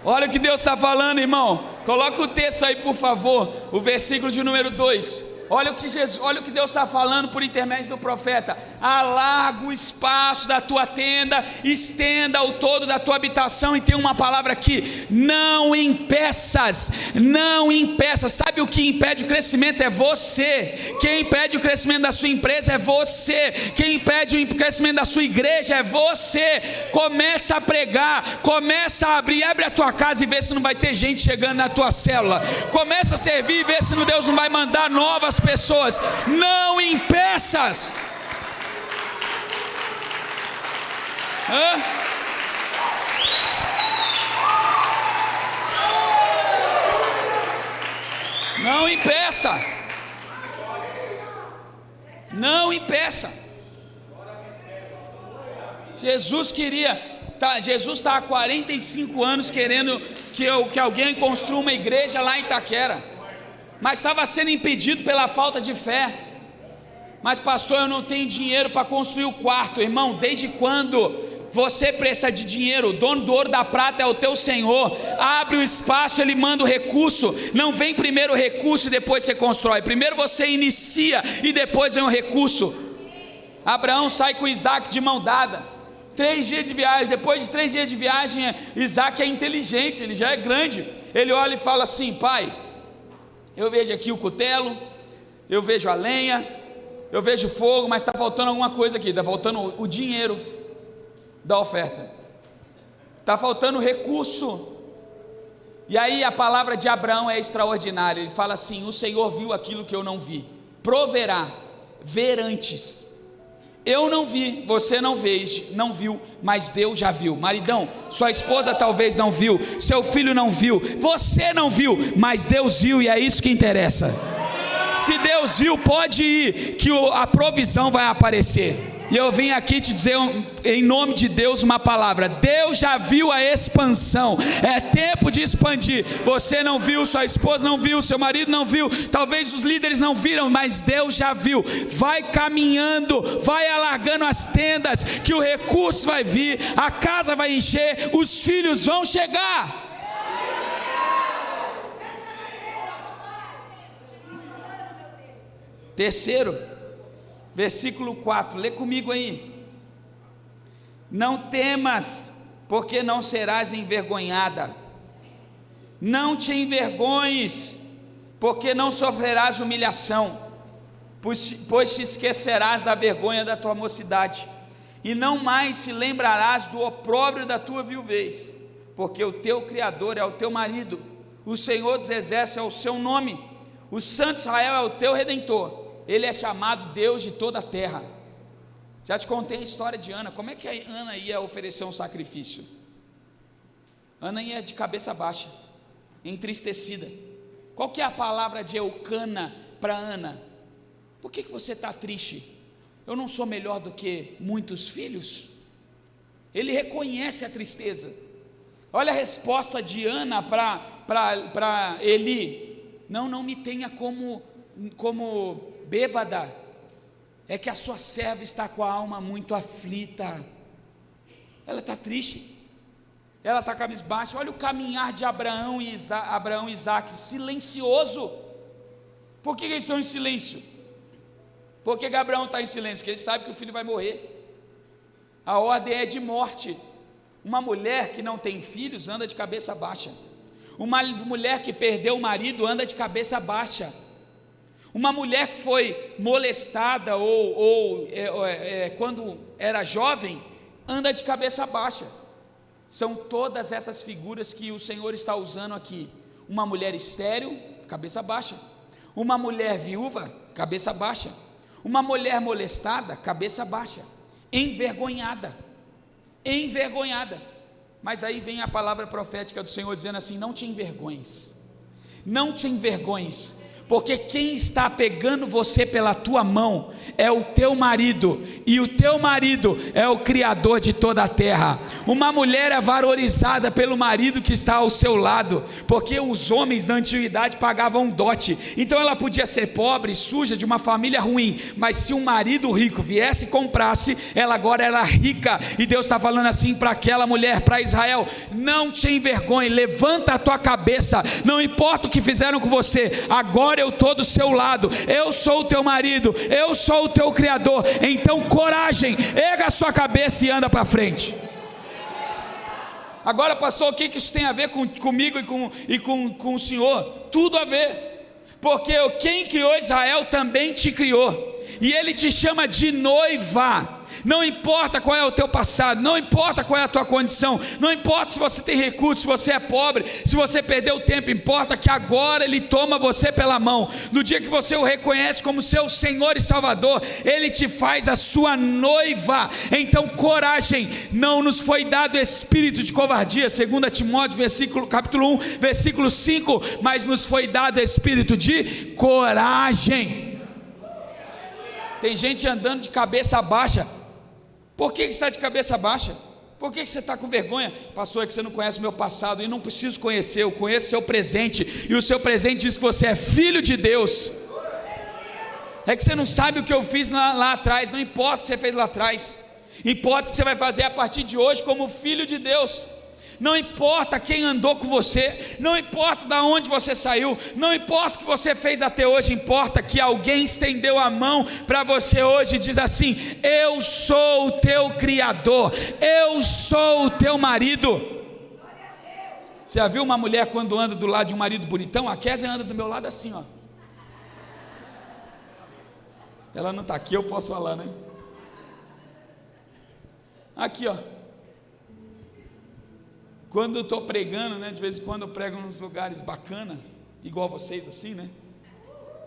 [SPEAKER 2] Olha o que Deus está falando, irmão. Coloca o texto aí, por favor, o versículo de número 2. Olha o que Deus está falando por intermédio do profeta. Alarga o espaço da tua tenda, estenda o todo da tua habitação. E tem uma palavra aqui, não impeças, não impeças. Sabe o que impede o crescimento? É você. Quem impede o crescimento da sua empresa é você. Quem impede o crescimento da sua igreja é você. Começa a pregar, começa a abrir, abre a tua casa e vê se não vai ter gente chegando na tua célula. Começa a servir e vê se Deus não vai mandar novas pessoas. Não impeças. Não impeça. Não impeça. Jesus está há 45 anos querendo que alguém construa uma igreja lá em Itaquera, mas estava sendo impedido pela falta de fé. Mas pastor, eu não tenho dinheiro para construir o quarto. Irmão, desde quando você precisa de dinheiro? O dono do ouro da prata é o teu Senhor. Abre o espaço, Ele manda o recurso. Não vem primeiro o recurso e depois você constrói. Primeiro você inicia e depois vem o recurso. Abraão sai com Isaac de mão dada, 3 dias de viagem. Depois de 3 dias de viagem, Isaac é inteligente, ele já é grande. Ele olha e fala assim: pai, eu vejo aqui o cutelo, eu vejo a lenha, eu vejo fogo, mas está faltando alguma coisa aqui. Está faltando o dinheiro da oferta. está faltando recurso. E aí a palavra de Abraão é extraordinária, ele fala assim: o Senhor viu aquilo que eu não vi, proverá, ver antes. Eu não vi, você não viu, mas Deus já viu. Maridão, sua esposa talvez não viu, seu filho não viu, você não viu, mas Deus viu, e é isso que interessa. Se Deus viu, pode ir, que a provisão vai aparecer. E eu vim aqui te dizer, em nome de Deus, uma palavra: Deus já viu a expansão, é tempo de expandir. Você não viu, sua esposa não viu, seu marido não viu, talvez os líderes não viram, mas Deus já viu. Vai caminhando, vai alargando as tendas, que o recurso vai vir, a casa vai encher, os filhos vão chegar. Terceiro, versículo 4, lê comigo aí: não temas, porque não serás envergonhada, não te envergonhes, porque não sofrerás humilhação, pois te esquecerás da vergonha da tua mocidade, e não mais te lembrarás do opróbrio da tua viuvez, porque o teu Criador é o teu marido, o Senhor dos Exércitos é o seu nome, o Santo Israel é o teu Redentor. Ele é chamado Deus de toda a terra. Já te contei a história de Ana. Como é que a Ana ia oferecer um sacrifício? Ana ia de cabeça baixa, entristecida. Qual que é a palavra de Eucana para Ana? Por que você está triste? Eu não sou melhor do que muitos filhos? Ele reconhece a tristeza. Olha a resposta de Ana para Eli: não me tenha como bêbada, é que a sua serva está com a alma muito aflita. Ela está triste, ela está cabisbaixa. Olha o caminhar de Abraão e Isaac, silencioso. Por que eles estão em silêncio? Por que Abraão está em silêncio? Porque ele sabe que o filho vai morrer, a ordem é de morte. Uma mulher que não tem filhos anda de cabeça baixa, uma mulher que perdeu o marido anda de cabeça baixa, uma mulher que foi molestada quando era jovem, anda de cabeça baixa. São todas essas figuras que o Senhor está usando aqui. Uma mulher estéril, cabeça baixa. Uma mulher viúva, cabeça baixa. Uma mulher molestada, cabeça baixa. Envergonhada. Mas aí vem a palavra profética do Senhor dizendo assim: não te envergonhes, porque quem está pegando você pela tua mão é o teu marido, e o teu marido é o Criador de toda a terra. Uma mulher é valorizada pelo marido que está ao seu lado, porque os homens na antiguidade pagavam dote, então ela podia ser pobre, suja, de uma família ruim, mas se um marido rico viesse e comprasse, ela agora era rica. E Deus está falando assim para aquela mulher, para Israel: não te envergonhe, levanta a tua cabeça, não importa o que fizeram com você, agora eu estou do seu lado, eu sou o teu marido, eu sou o teu Criador. Então coragem, erga a sua cabeça e anda para frente. Agora, pastor, o que isso tem a ver comigo e com o Senhor? Tudo a ver, porque quem criou Israel também te criou, e Ele te chama de noiva. Não importa qual é o teu passado, não importa qual é a tua condição, não importa se você tem recursos, se você é pobre, se você perdeu o tempo, importa que agora Ele toma você pela mão. No dia que você o reconhece como seu Senhor e Salvador, Ele te faz a sua noiva. Então coragem, não nos foi dado espírito de covardia, 2 Timóteo capítulo 1, versículo 5, mas nos foi dado espírito de coragem. Tem gente andando de cabeça baixa. Por que você está de cabeça baixa? Por que você está com vergonha? Pastor, é que você não conhece o meu passado. E não preciso conhecer, eu conheço o seu presente, e o seu presente diz que você é filho de Deus. É que você não sabe o que eu fiz lá atrás. Não importa o que você fez lá atrás, importa o que você vai fazer a partir de hoje como filho de Deus. Não importa quem andou com você, não importa de onde você saiu, não importa o que você fez até hoje, importa que alguém estendeu a mão para você hoje e diz assim: eu sou o teu Criador, eu sou o teu marido. Você já viu uma mulher quando anda do lado de um marido bonitão? A Kézia anda do meu lado assim, ó. Ela não está aqui, eu posso falar, né? Aqui, ó. Quando eu estou pregando, né, de vez em quando eu prego nos lugares bacana, igual vocês assim, né?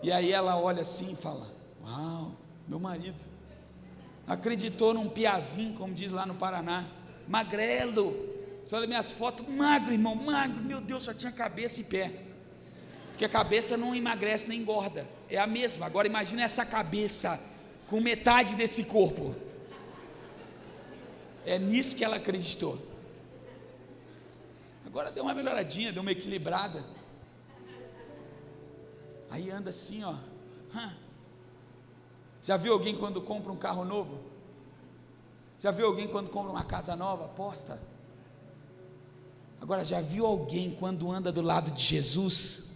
[SPEAKER 2] E aí ela olha assim e fala: uau, meu marido acreditou num piazinho, como diz lá no Paraná, magrelo. Você olha minhas fotos, magro, irmão, magro, meu Deus, só tinha cabeça e pé, porque a cabeça não emagrece nem engorda, é a mesma. Agora imagina essa cabeça com metade desse corpo. É nisso que ela acreditou. Agora deu uma melhoradinha, deu uma equilibrada. Aí anda assim, ó. Já viu alguém quando compra um carro novo? Já viu alguém quando compra uma casa nova? Aposta. Agora, já viu alguém quando anda do lado de Jesus?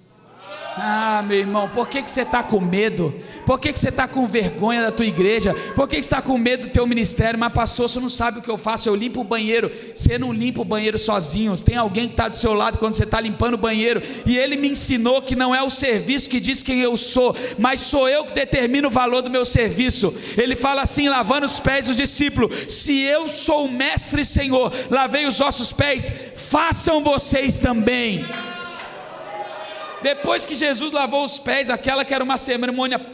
[SPEAKER 2] Ah, meu irmão, por que você está com medo? Por que você está com vergonha da tua igreja? Por que você está com medo do teu ministério? Mas pastor, você não sabe o que eu faço, eu limpo o banheiro. Você não limpa o banheiro sozinho, tem alguém que está do seu lado quando você está limpando o banheiro, e ele me ensinou que não é o serviço que diz quem eu sou, mas sou eu que determino o valor do meu serviço. Ele fala assim, lavando os pés dos discípulos: se eu sou o mestre e Senhor, lavei os vossos pés, façam vocês também. Depois que Jesus lavou os pés, aquela que era uma cerimônia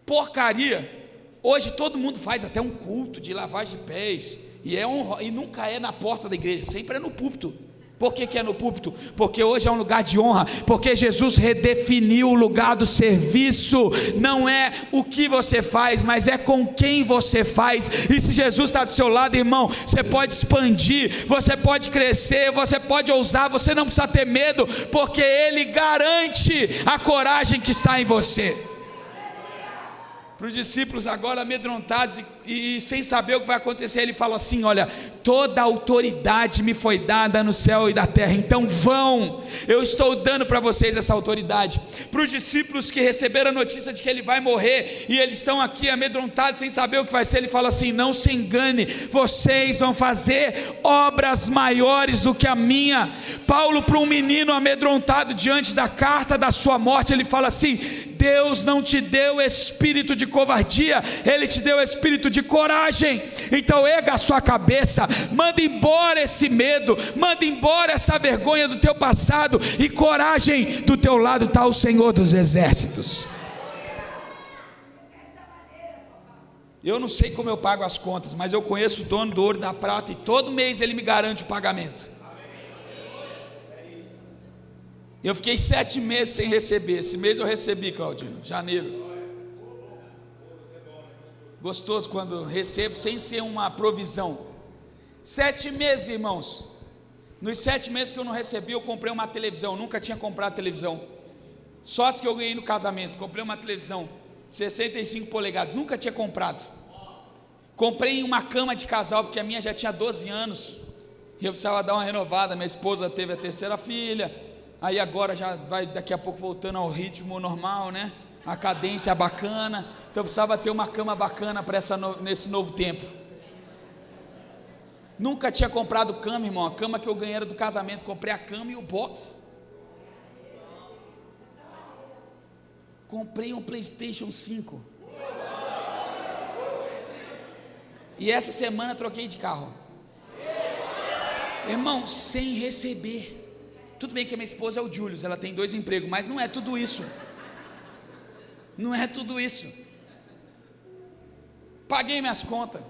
[SPEAKER 2] porcaria, hoje todo mundo faz até um culto de lavagem de pés, e nunca é na porta da igreja, sempre é no púlpito. Por que é no púlpito? Porque hoje é um lugar de honra, porque Jesus redefiniu o lugar do serviço. Não é o que você faz, mas é com quem você faz. E se Jesus está do seu lado, irmão, você pode expandir, você pode crescer, você pode ousar, você não precisa ter medo, porque Ele garante a coragem que está em você. Para os discípulos agora amedrontados e sem saber o que vai acontecer, ele fala assim: olha, toda a autoridade me foi dada no céu e na terra, então vão, eu estou dando para vocês essa autoridade. Para os discípulos que receberam a notícia de que ele vai morrer, e eles estão aqui amedrontados, sem saber o que vai ser, ele fala assim: não se engane, vocês vão fazer obras maiores do que a minha. Paulo, para um menino amedrontado diante da carta da sua morte, ele fala assim: Deus não te deu espírito de covardia, Ele te deu espírito de coragem. Então erga a sua cabeça, manda embora esse medo, manda embora essa vergonha do teu passado, e coragem. Do teu lado está o Senhor dos exércitos. Eu não sei como eu pago as contas, mas eu conheço o dono do ouro e da prata, e todo mês ele me garante o pagamento. Eu fiquei 7 meses sem receber. Esse mês eu recebi, Claudino, janeiro. Gostoso quando recebo sem ser uma provisão. 7 meses, irmãos. Nos 7 meses que eu não recebi, eu comprei uma televisão. Eu nunca tinha comprado televisão. Só as que eu ganhei no casamento. Comprei uma televisão 65 polegadas, nunca tinha comprado. Comprei uma cama de casal, porque a minha já tinha 12 anos e eu precisava dar uma renovada. Minha esposa teve a 3ª filha, aí agora já vai daqui a pouco voltando ao ritmo normal, né? A cadência bacana, então eu precisava ter uma cama bacana para nesse novo tempo. Nunca tinha comprado cama, irmão. A cama que eu ganhei era do casamento. Comprei a cama e o box. Comprei um PlayStation 5. E essa semana troquei de carro. Irmão, sem receber. Tudo bem que a minha esposa é o Julius, ela tem 2 empregos, mas não é tudo isso. Não é tudo isso. Paguei minhas contas,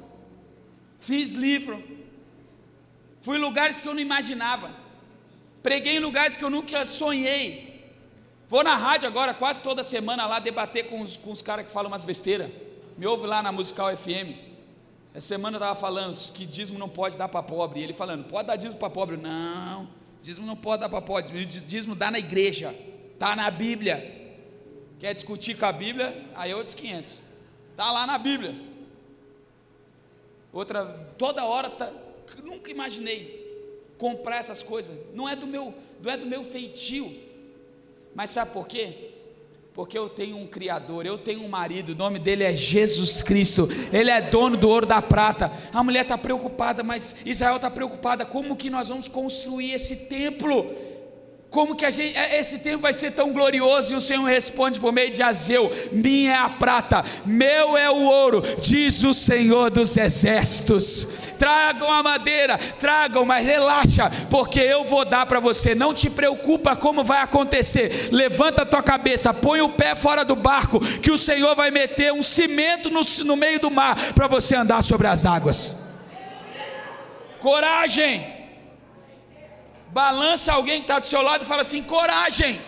[SPEAKER 2] fiz livro, fui em lugares que eu não imaginava, preguei em lugares que eu nunca sonhei. Vou na rádio agora quase toda semana lá debater com os caras que falam umas besteiras. Me ouve lá na Musical FM. Essa semana eu estava falando que dízimo não pode dar para pobre, e ele falando: pode dar dízimo para pobre? Não, dízimo não pode dar para pobre, dízimo dá na igreja, está na Bíblia. Quer discutir com a Bíblia? Aí outros 500. Está lá na Bíblia. Outra, toda hora, nunca imaginei comprar essas coisas. Não é do meu feitio. Mas sabe por quê? Porque eu tenho um Criador, eu tenho um marido, o nome dele é Jesus Cristo. Ele é dono do ouro e da prata. A mulher está preocupada, mas Israel está preocupada. Como que nós vamos construir esse templo? Como que esse tempo vai ser tão glorioso? E o Senhor responde por meio de Ageu: minha é a prata, meu é o ouro, diz o Senhor dos exércitos. Tragam a madeira, tragam, mas relaxa, porque eu vou dar para você. Não te preocupa como vai acontecer. Levanta a tua cabeça, põe o pé fora do barco, que o Senhor vai meter um cimento no meio do mar, para você andar sobre as águas. Coragem. Balança alguém que está do seu lado e fala assim: coragem.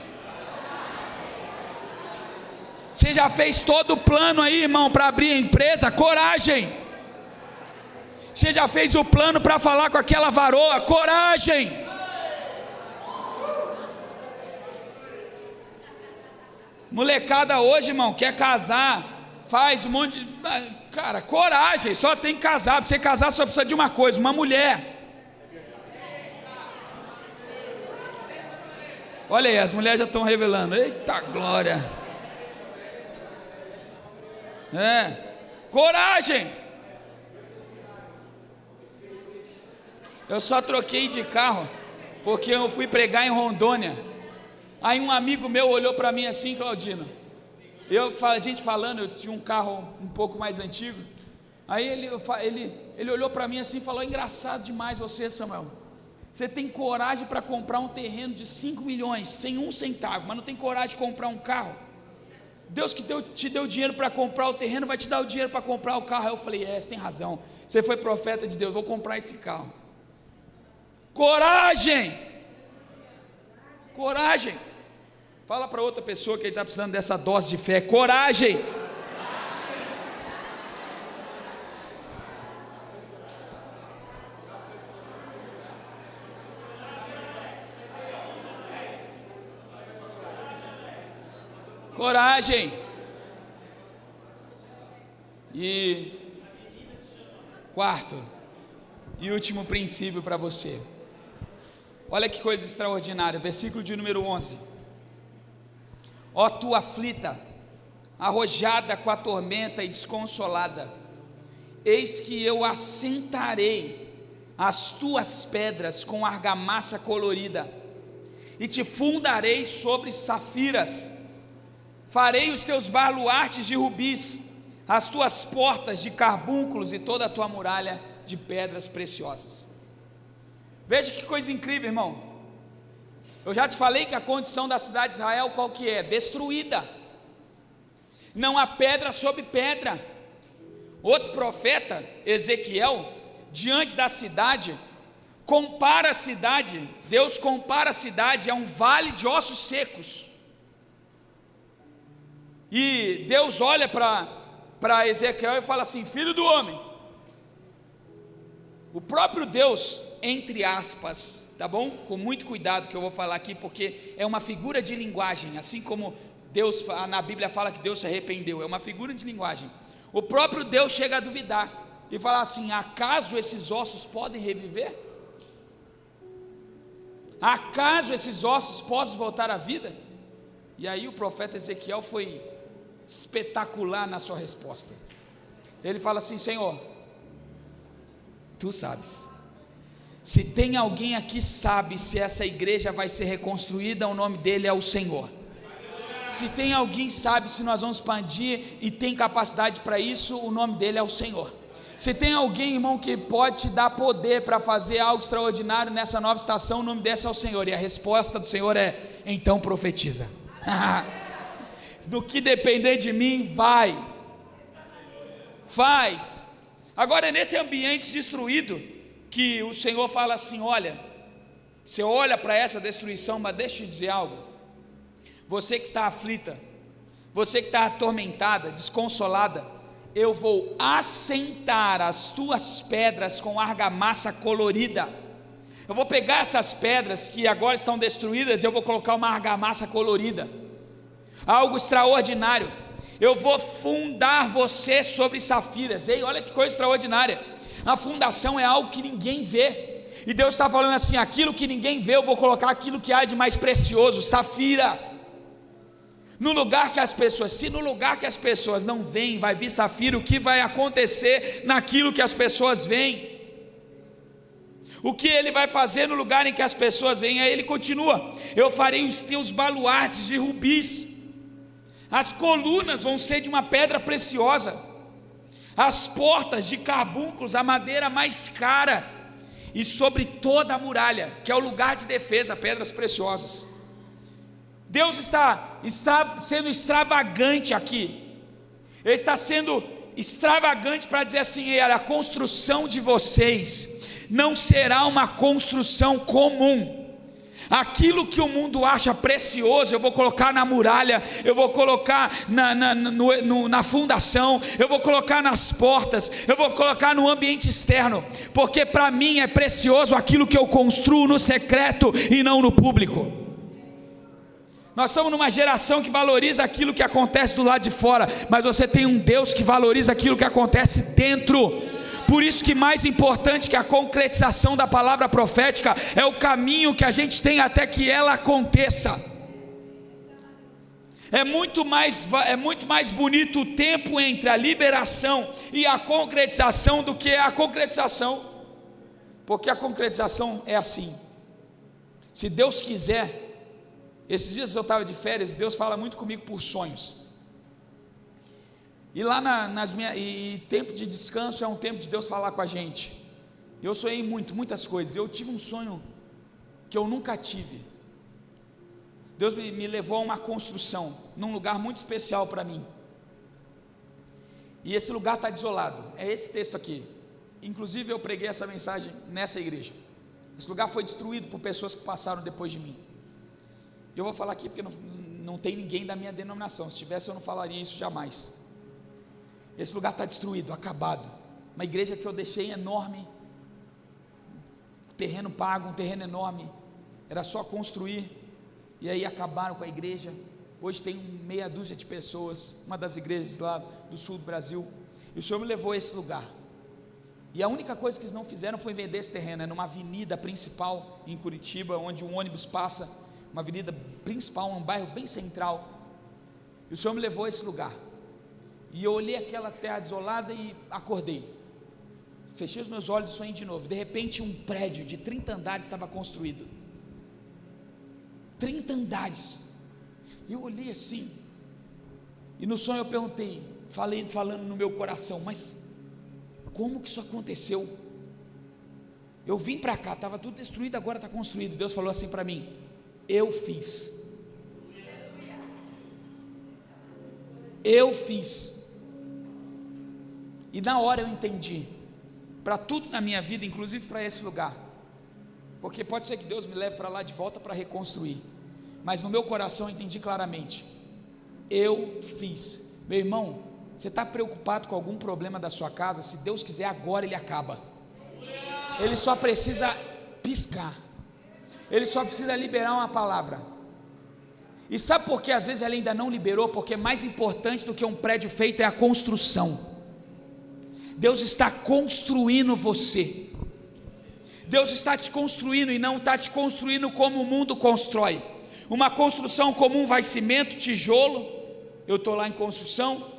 [SPEAKER 2] Você já fez todo o plano aí, irmão, para abrir a empresa? Coragem. Você já fez o plano para falar com aquela varoa? Coragem. Molecada hoje, irmão, quer casar, faz um monte de... Cara, coragem, só tem que casar. Para você casar só precisa de uma coisa: uma mulher. Olha aí, as mulheres já estão revelando. Eita glória. Coragem. Eu só troquei de carro porque eu fui pregar em Rondônia. Aí um amigo meu olhou para mim assim: Claudino, a gente falando, eu tinha um carro um pouco mais antigo. Aí ele olhou para mim assim e falou: engraçado demais você, Samuel. Você tem coragem para comprar um terreno de 5 milhões, sem um centavo, mas não tem coragem de comprar um carro. Deus que te deu dinheiro para comprar o terreno, vai te dar o dinheiro para comprar o carro. Aí eu falei: você tem razão, você foi profeta de Deus, vou comprar esse carro. Coragem. Coragem. Fala para outra pessoa que ele está precisando dessa dose de fé. Coragem. Coragem. E quarto e último princípio para você. Olha que coisa extraordinária, versículo de número 11. Ó tu aflita, arrojada com a tormenta e desconsolada, eis que eu assentarei as tuas pedras com argamassa colorida, e te fundarei sobre safiras. Farei os teus baluartes de rubis, as tuas portas de carbúnculos e toda a tua muralha de pedras preciosas. Veja que coisa incrível, irmão. Eu já te falei que a condição da cidade de Israel qual que é? Destruída. Não há pedra sobre pedra. Outro profeta, Ezequiel, diante da cidade, compara a cidade, Deus compara a cidade a um vale de ossos secos. E Deus olha para Ezequiel e fala assim: filho do homem, o próprio Deus, entre aspas, tá bom? Com muito cuidado que eu vou falar aqui, porque é uma figura de linguagem, assim como Deus, na Bíblia fala que Deus se arrependeu, é uma figura de linguagem. O próprio Deus chega a duvidar e fala assim: acaso esses ossos podem reviver? Acaso esses ossos possam voltar à vida? E aí o profeta Ezequiel foi espetacular na sua resposta. Ele fala assim: Senhor, tu sabes. Se tem alguém aqui que sabe se essa igreja vai ser reconstruída, o nome dele é o Senhor. Se tem alguém que sabe se nós vamos expandir e tem capacidade para isso, o nome dele é o Senhor. Se tem alguém, irmão, que pode te dar poder para fazer algo extraordinário nessa nova estação, o nome desse é o Senhor. E a resposta do Senhor é: então profetiza. Do que depender de mim, vai, faz. Agora é nesse ambiente destruído que o Senhor fala assim: olha, você olha para essa destruição, mas deixa eu te dizer algo. Você que está aflita, você que está atormentada, desconsolada, eu vou assentar as tuas pedras com argamassa colorida. Eu vou pegar essas pedras que agora estão destruídas e eu vou colocar uma argamassa colorida. Algo extraordinário. Eu vou fundar você sobre safiras. Ei, olha que coisa extraordinária. A fundação é algo que ninguém vê. E Deus está falando assim: aquilo que ninguém vê, eu vou colocar aquilo que há de mais precioso, safira. No lugar que as pessoas, se no lugar que as pessoas não veem, vai vir safira, o que vai acontecer naquilo que as pessoas veem? O que Ele vai fazer no lugar em que as pessoas vêm? Aí Ele continua: eu farei os teus baluartes de rubis, as colunas vão ser de uma pedra preciosa, as portas de carbúnculos, a madeira mais cara, e sobre toda a muralha, que é o lugar de defesa, pedras preciosas. Deus está sendo extravagante aqui. Ele está sendo extravagante para dizer assim: a construção de vocês não será uma construção comum. Aquilo que o mundo acha precioso, eu vou colocar na muralha, eu vou colocar na fundação, eu vou colocar nas portas, eu vou colocar no ambiente externo, porque para mim é precioso aquilo que eu construo no secreto e não no público. Nós estamos numa geração que valoriza aquilo que acontece do lado de fora, mas você tem um Deus que valoriza aquilo que acontece dentro. Por isso que mais importante que a concretização da palavra profética é o caminho que a gente tem até que ela aconteça. É muito mais bonito o tempo entre a liberação e a concretização do que a concretização, porque a concretização é assim: se Deus quiser. Esses dias eu estava de férias, Deus fala muito comigo por sonhos. E lá tempo de descanso é um tempo de Deus falar com a gente. Eu sonhei muitas coisas. Eu tive um sonho que eu nunca tive. Deus me levou a uma construção, num lugar muito especial para mim. E esse lugar está desolado. É esse texto aqui. Inclusive eu preguei essa mensagem nessa igreja. Esse lugar foi destruído por pessoas que passaram depois de mim. Eu vou falar aqui porque não tem ninguém da minha denominação. Se tivesse eu não falaria isso jamais. Esse lugar está destruído, acabado. Uma igreja que eu deixei enorme, terreno pago, um terreno enorme, era só construir, e aí acabaram com a igreja. Hoje tem meia dúzia de pessoas, uma das igrejas lá do sul do Brasil, e o Senhor me levou a esse lugar, e a única coisa que eles não fizeram foi vender esse terreno. É numa avenida principal em Curitiba, onde um ônibus passa, uma avenida principal, um bairro bem central, e o Senhor me levou a esse lugar, e eu olhei aquela terra desolada e acordei, fechei os meus olhos e sonhei de novo. De repente um prédio de 30 andares estava construído, 30 andares, eu olhei assim, e no sonho eu perguntei, falando no meu coração: mas como que isso aconteceu? Eu vim para cá, estava tudo destruído, agora está construído. Deus falou assim para mim: eu fiz. E na hora eu entendi, para tudo na minha vida, inclusive para esse lugar, porque pode ser que Deus me leve para lá de volta para reconstruir, mas no meu coração eu entendi claramente: eu fiz. Meu irmão, você está preocupado com algum problema da sua casa? Se Deus quiser, agora ele acaba. Ele só precisa piscar, ele só precisa liberar uma palavra. E sabe por que às vezes ele ainda não liberou? Porque mais importante do que um prédio feito é a construção. Deus está construindo você, Deus está te construindo, e não está te construindo como o mundo constrói. Uma construção comum vai cimento, tijolo, eu estou lá em construção,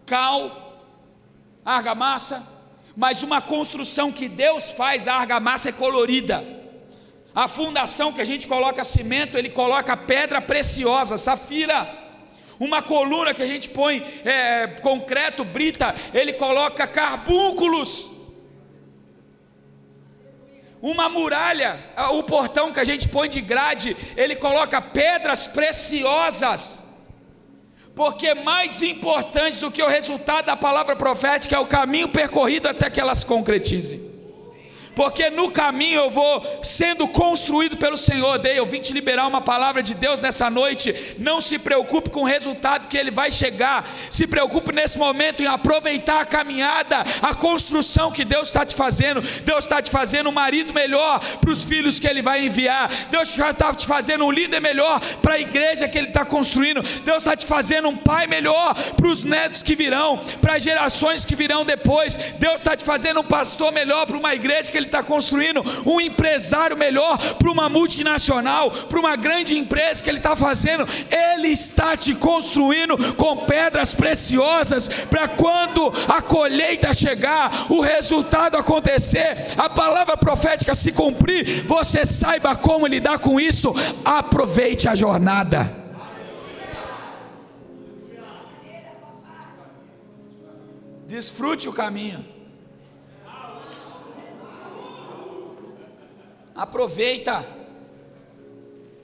[SPEAKER 2] cal, argamassa, mas uma construção que Deus faz, a argamassa é colorida. A fundação que a gente coloca cimento, ele coloca pedra preciosa, safira. Uma coluna que a gente põe concreto, brita, ele coloca carbúnculos. Uma muralha, o portão que a gente põe de grade, ele coloca pedras preciosas. Porque mais importante do que o resultado da palavra profética é o caminho percorrido até que ela se concretize. Porque no caminho eu vou sendo construído pelo Senhor. Eu vim te liberar uma palavra de Deus nessa noite. Não se preocupe com o resultado que ele vai chegar, se preocupe nesse momento em aproveitar a caminhada, a construção que Deus está te fazendo. Deus está te fazendo um marido melhor para os filhos que ele vai enviar. Deus está te fazendo um líder melhor para a igreja que ele está construindo. Deus está te fazendo um pai melhor para os netos que virão, para as gerações que virão depois. Deus está te fazendo um pastor melhor para uma igreja que ele Ele está construindo um empresário melhor para uma multinacional, para uma grande empresa que Ele está fazendo. Ele está te construindo com pedras preciosas, para quando a colheita chegar, o resultado acontecer, a palavra profética se cumprir, você saiba como lidar com isso. Aproveite a jornada. Desfrute o caminho. Aproveita.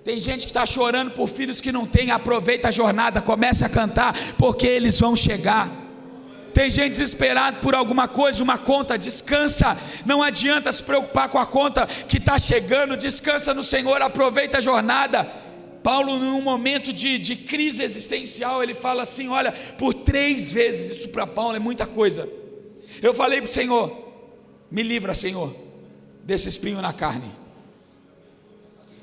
[SPEAKER 2] Tem gente que está chorando por filhos que não tem. Aproveita a jornada, comece a cantar, porque eles vão chegar. Tem gente desesperada por alguma coisa, uma conta. Descansa, não adianta se preocupar com a conta que está chegando. Descansa no Senhor, aproveita a jornada. Paulo, num momento de crise existencial, ele fala assim: olha, por 3 vezes, isso para Paulo é muita coisa, eu falei para o Senhor: me livra, Senhor, desse espinho na carne.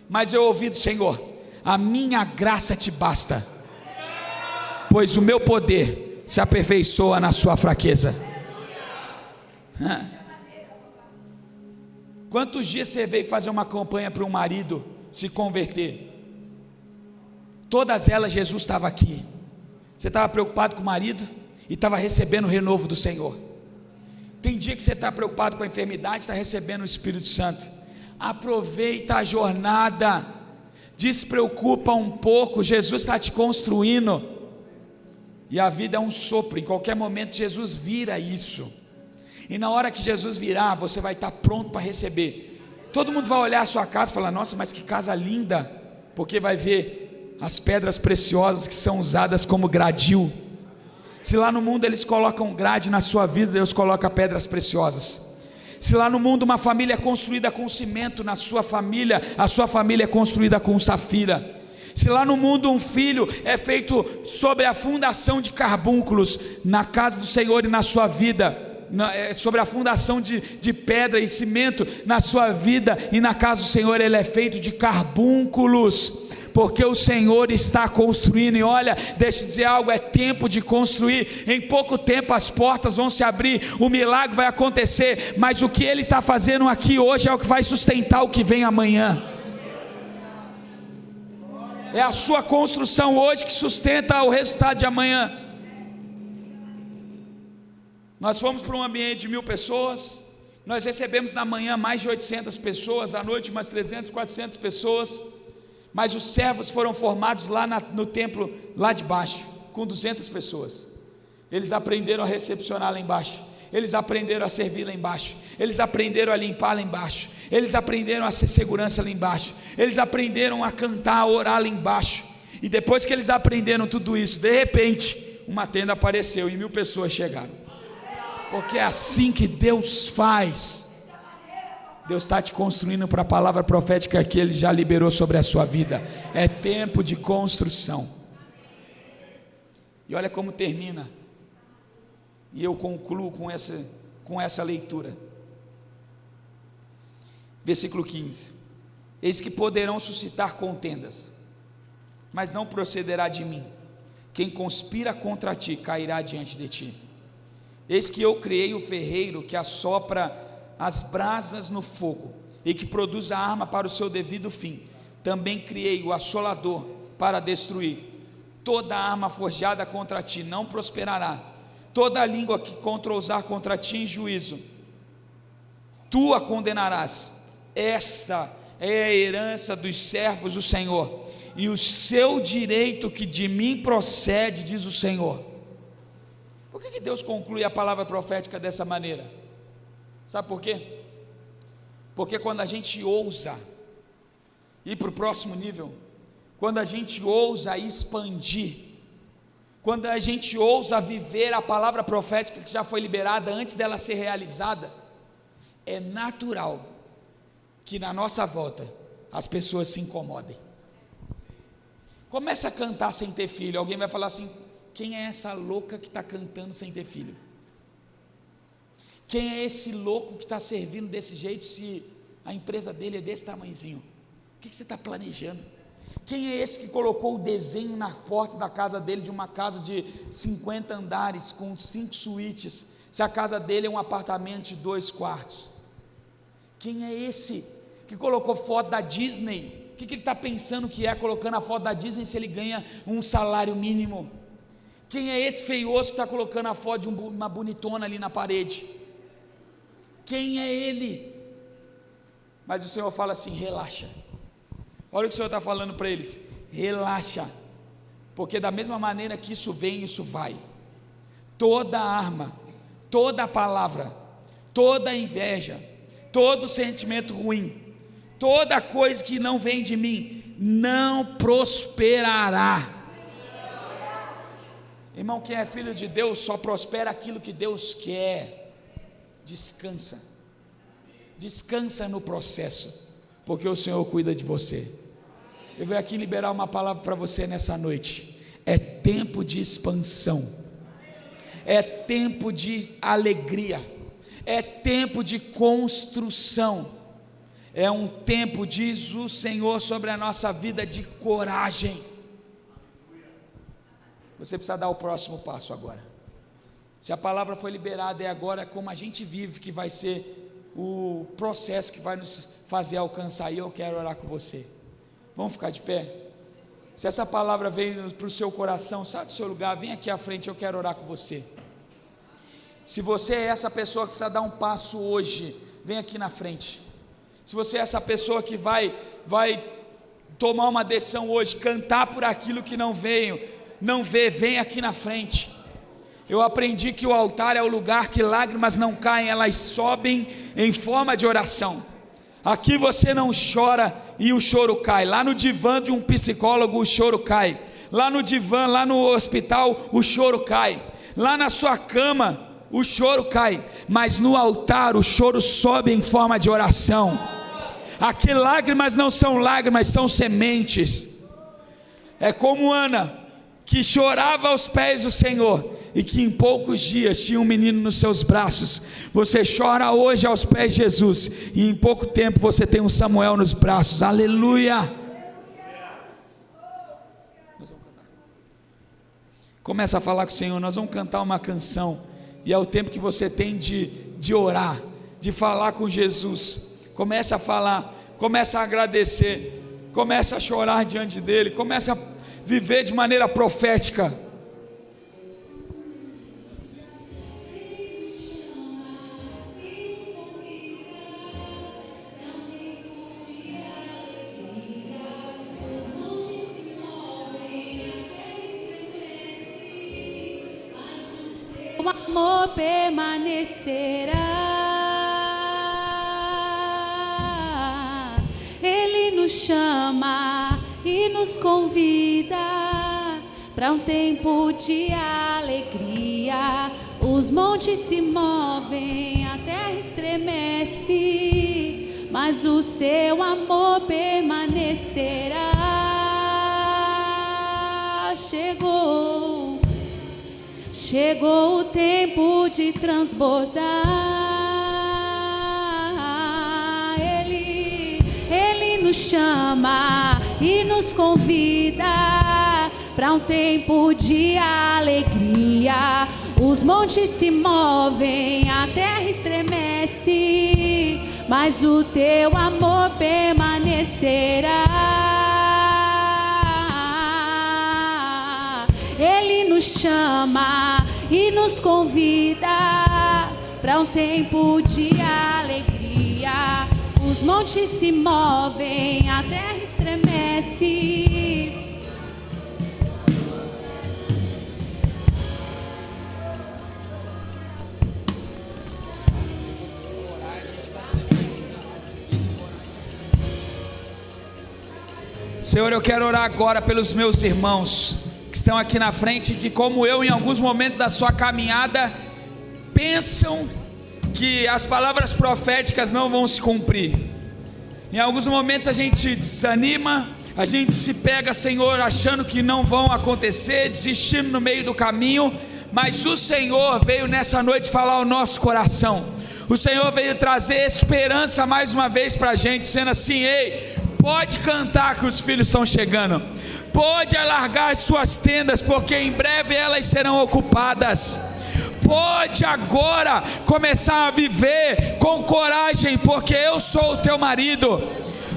[SPEAKER 2] Mas eu ouvi do Senhor: a minha graça te basta, pois o meu poder se aperfeiçoa na sua fraqueza. Quantos dias você veio fazer uma campanha para um marido se converter? Todas elas Jesus estava aqui. Você estava preocupado com o marido e estava recebendo o renovo do Senhor. Tem dia que você está preocupado com a enfermidade, está recebendo o Espírito Santo. Aproveita a jornada, despreocupa um pouco. Jesus está te construindo, e a vida é um sopro. Em qualquer momento Jesus vira isso, e na hora que Jesus virar, você vai estar pronto para receber. Todo mundo vai olhar a sua casa e falar: nossa, mas que casa linda, porque vai ver as pedras preciosas que são usadas como gradil. Se lá no mundo eles colocam grade na sua vida, Deus coloca pedras preciosas. Se lá no mundo uma família é construída com cimento, na sua família, a sua família é construída com safira. Se lá no mundo um filho é feito sobre a fundação de carbúnculos, na casa do Senhor e na sua vida, sobre a fundação de pedra e cimento, na sua vida e na casa do Senhor, ele é feito de carbúnculos, porque o Senhor está construindo. E olha, deixa eu dizer algo: é tempo de construir. Em pouco tempo as portas vão se abrir, o milagre vai acontecer, mas o que Ele está fazendo aqui hoje é o que vai sustentar o que vem amanhã. É a sua construção hoje que sustenta o resultado de amanhã. Nós fomos para um ambiente de 1000 pessoas, nós recebemos na manhã mais de 800 pessoas, à noite umas 300, 400 pessoas, mas os servos foram formados lá no templo, lá de baixo, com 200 pessoas. Eles aprenderam a recepcionar lá embaixo, eles aprenderam a servir lá embaixo, eles aprenderam a limpar lá embaixo, eles aprenderam a ser segurança lá embaixo, eles aprenderam a cantar, a orar lá embaixo. E depois que eles aprenderam tudo isso, de repente uma tenda apareceu e 1000 pessoas chegaram. Porque é assim que Deus faz. Deus está te construindo para a palavra profética que Ele já liberou sobre a sua vida. É tempo de construção. E olha como termina, e eu concluo com essa leitura. Versículo 15: eis que poderão suscitar contendas, mas não procederá de mim. Quem conspira contra ti cairá diante de ti. Eis que eu criei o ferreiro que assopra as brasas no fogo, e que produz a arma para o seu devido fim. Também criei o assolador para destruir. Toda arma forjada contra ti não prosperará. Toda língua que usar contra ti em juízo, tu a condenarás. Esta é a herança dos servos do Senhor, e o seu direito que de mim procede, diz o Senhor. Por que Deus conclui a palavra profética dessa maneira? Sabe por quê? Porque quando a gente ousa ir para o próximo nível, quando a gente ousa expandir, quando a gente ousa viver a palavra profética que já foi liberada antes dela ser realizada, é natural que na nossa volta as pessoas se incomodem. Começa a cantar sem ter filho, alguém vai falar assim: quem é essa louca que está cantando sem ter filho? Quem é esse louco que está servindo desse jeito, se a empresa dele é desse tamanhozinho? O que você está planejando? Quem é esse que colocou o desenho na porta da casa dele, de uma casa de 50 andares, com 5 suítes, se a casa dele é um apartamento de 2 quartos? Quem é esse que colocou foto da Disney? O que ele está pensando que é colocando a foto da Disney se ele ganha um salário mínimo? Quem é esse feioso que está colocando a foto de uma bonitona ali na parede? Quem é ele? Mas o Senhor fala assim: relaxa. Olha o que o Senhor está falando para eles: relaxa, porque da mesma maneira que isso vem, isso vai. Toda arma, toda palavra, toda inveja, todo sentimento ruim, toda coisa que não vem de mim, não prosperará. Irmão, quem é filho de Deus só prospera aquilo que Deus quer. Descansa, descansa no processo, porque o Senhor cuida de você. Eu venho aqui liberar uma palavra para você nessa noite. É tempo de expansão, é tempo de alegria, é tempo de construção, é um tempo, diz o Senhor sobre a nossa vida, de coragem. Você precisa dar o próximo passo agora. Se a palavra foi liberada, é agora como a gente vive que vai ser o processo que vai nos fazer alcançar. E eu quero orar com você. Vamos ficar de pé? Se essa palavra veio para o seu coração, sai do seu lugar, vem aqui à frente, eu quero orar com você. Se você é essa pessoa que precisa dar um passo hoje, vem aqui na frente. Se você é essa pessoa que vai tomar uma decisão hoje, cantar por aquilo que não vê, vem aqui na frente. Eu aprendi que o altar é o lugar que lágrimas não caem, elas sobem em forma de oração. Aqui você não chora e o choro cai. Lá no divã de um psicólogo o choro cai. Lá no divã, lá no hospital o choro cai. Lá na sua cama o choro cai. Mas no altar o choro sobe em forma de oração. Aqui lágrimas não são lágrimas, são sementes. É como Ana, que chorava aos pés do Senhor, e que em poucos dias tinha um menino nos seus braços. Você chora hoje aos pés de Jesus, e em pouco tempo você tem um Samuel nos braços. Aleluia! Nós vamos cantar. Começa a falar com o Senhor, nós vamos cantar uma canção, e é o tempo que você tem de orar, de falar com Jesus. Começa a falar, começa a agradecer, começa a chorar diante dele, começa a viver de maneira profética.
[SPEAKER 4] O amor permanecerá. Ele nos chama e nos convida para um tempo de alegria. Os montes se movem, a terra estremece, mas o seu amor permanecerá. Chegou o tempo de transbordar. Ele nos chama e nos convida para um tempo de alegria. Os montes se movem, a terra estremece, mas o teu amor permanecerá. Ele nos chama e nos convida para um tempo de alegria. Os montes se movem, a terra estremece.
[SPEAKER 2] Senhor, eu quero orar agora pelos meus irmãos que estão aqui na frente, que como eu, em alguns momentos da sua caminhada, pensam que as palavras proféticas não vão se cumprir. Em alguns momentos a gente desanima, a gente se pega, Senhor, achando que não vão acontecer, desistindo no meio do caminho, mas o Senhor veio nessa noite falar ao nosso coração. O Senhor veio trazer esperança mais uma vez para a gente, dizendo assim: ei, pode cantar que os filhos estão chegando, pode alargar as suas tendas, porque em breve elas serão ocupadas. pode agora começar a viver com coragem, porque eu sou o teu marido.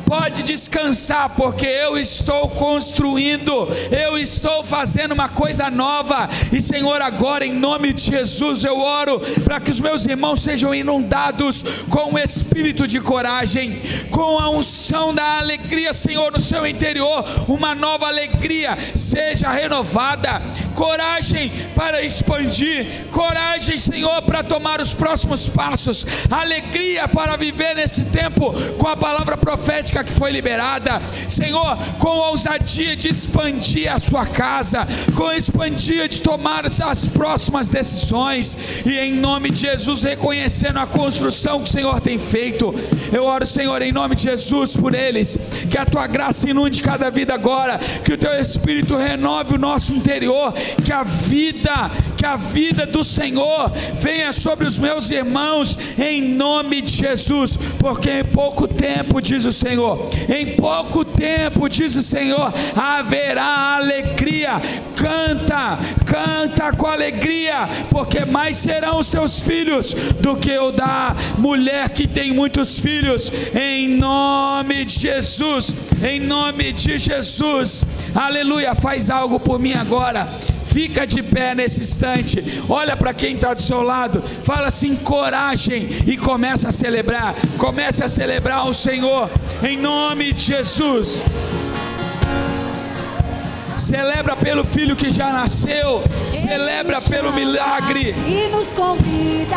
[SPEAKER 2] Pode descansar, porque eu estou construindo, eu estou fazendo uma coisa nova. E Senhor, agora em nome de Jesus eu oro para que os meus irmãos sejam inundados com o espírito de coragem, com a unção da alegria, Senhor, no seu interior. Uma nova alegria seja renovada, coragem para expandir, coragem, Senhor, para tomar os próximos passos, alegria para viver nesse tempo com a palavra profética que foi liberada, Senhor, com ousadia de expandir a sua casa, com ousadia de tomar as próximas decisões, e em nome de Jesus, reconhecendo a construção que o Senhor tem feito. Eu oro, Senhor, em nome de Jesus por eles, que a tua graça inunde cada vida agora, que o teu Espírito renove o nosso interior, que a vida do Senhor venha sobre os meus irmãos, em nome de Jesus, porque em pouco tempo, diz o Senhor, em pouco tempo, diz o Senhor, haverá alegria. Canta com alegria, porque mais serão os teus filhos do que o da mulher que tem muitos filhos, em nome de Jesus, em nome de Jesus, aleluia. Faz algo por mim agora. Fica de pé nesse instante, olha para quem está do seu lado, fala assim: coragem, e comece a celebrar o Senhor, em nome de Jesus. Celebra pelo filho que já nasceu, celebra pelo milagre.
[SPEAKER 4] E nos convida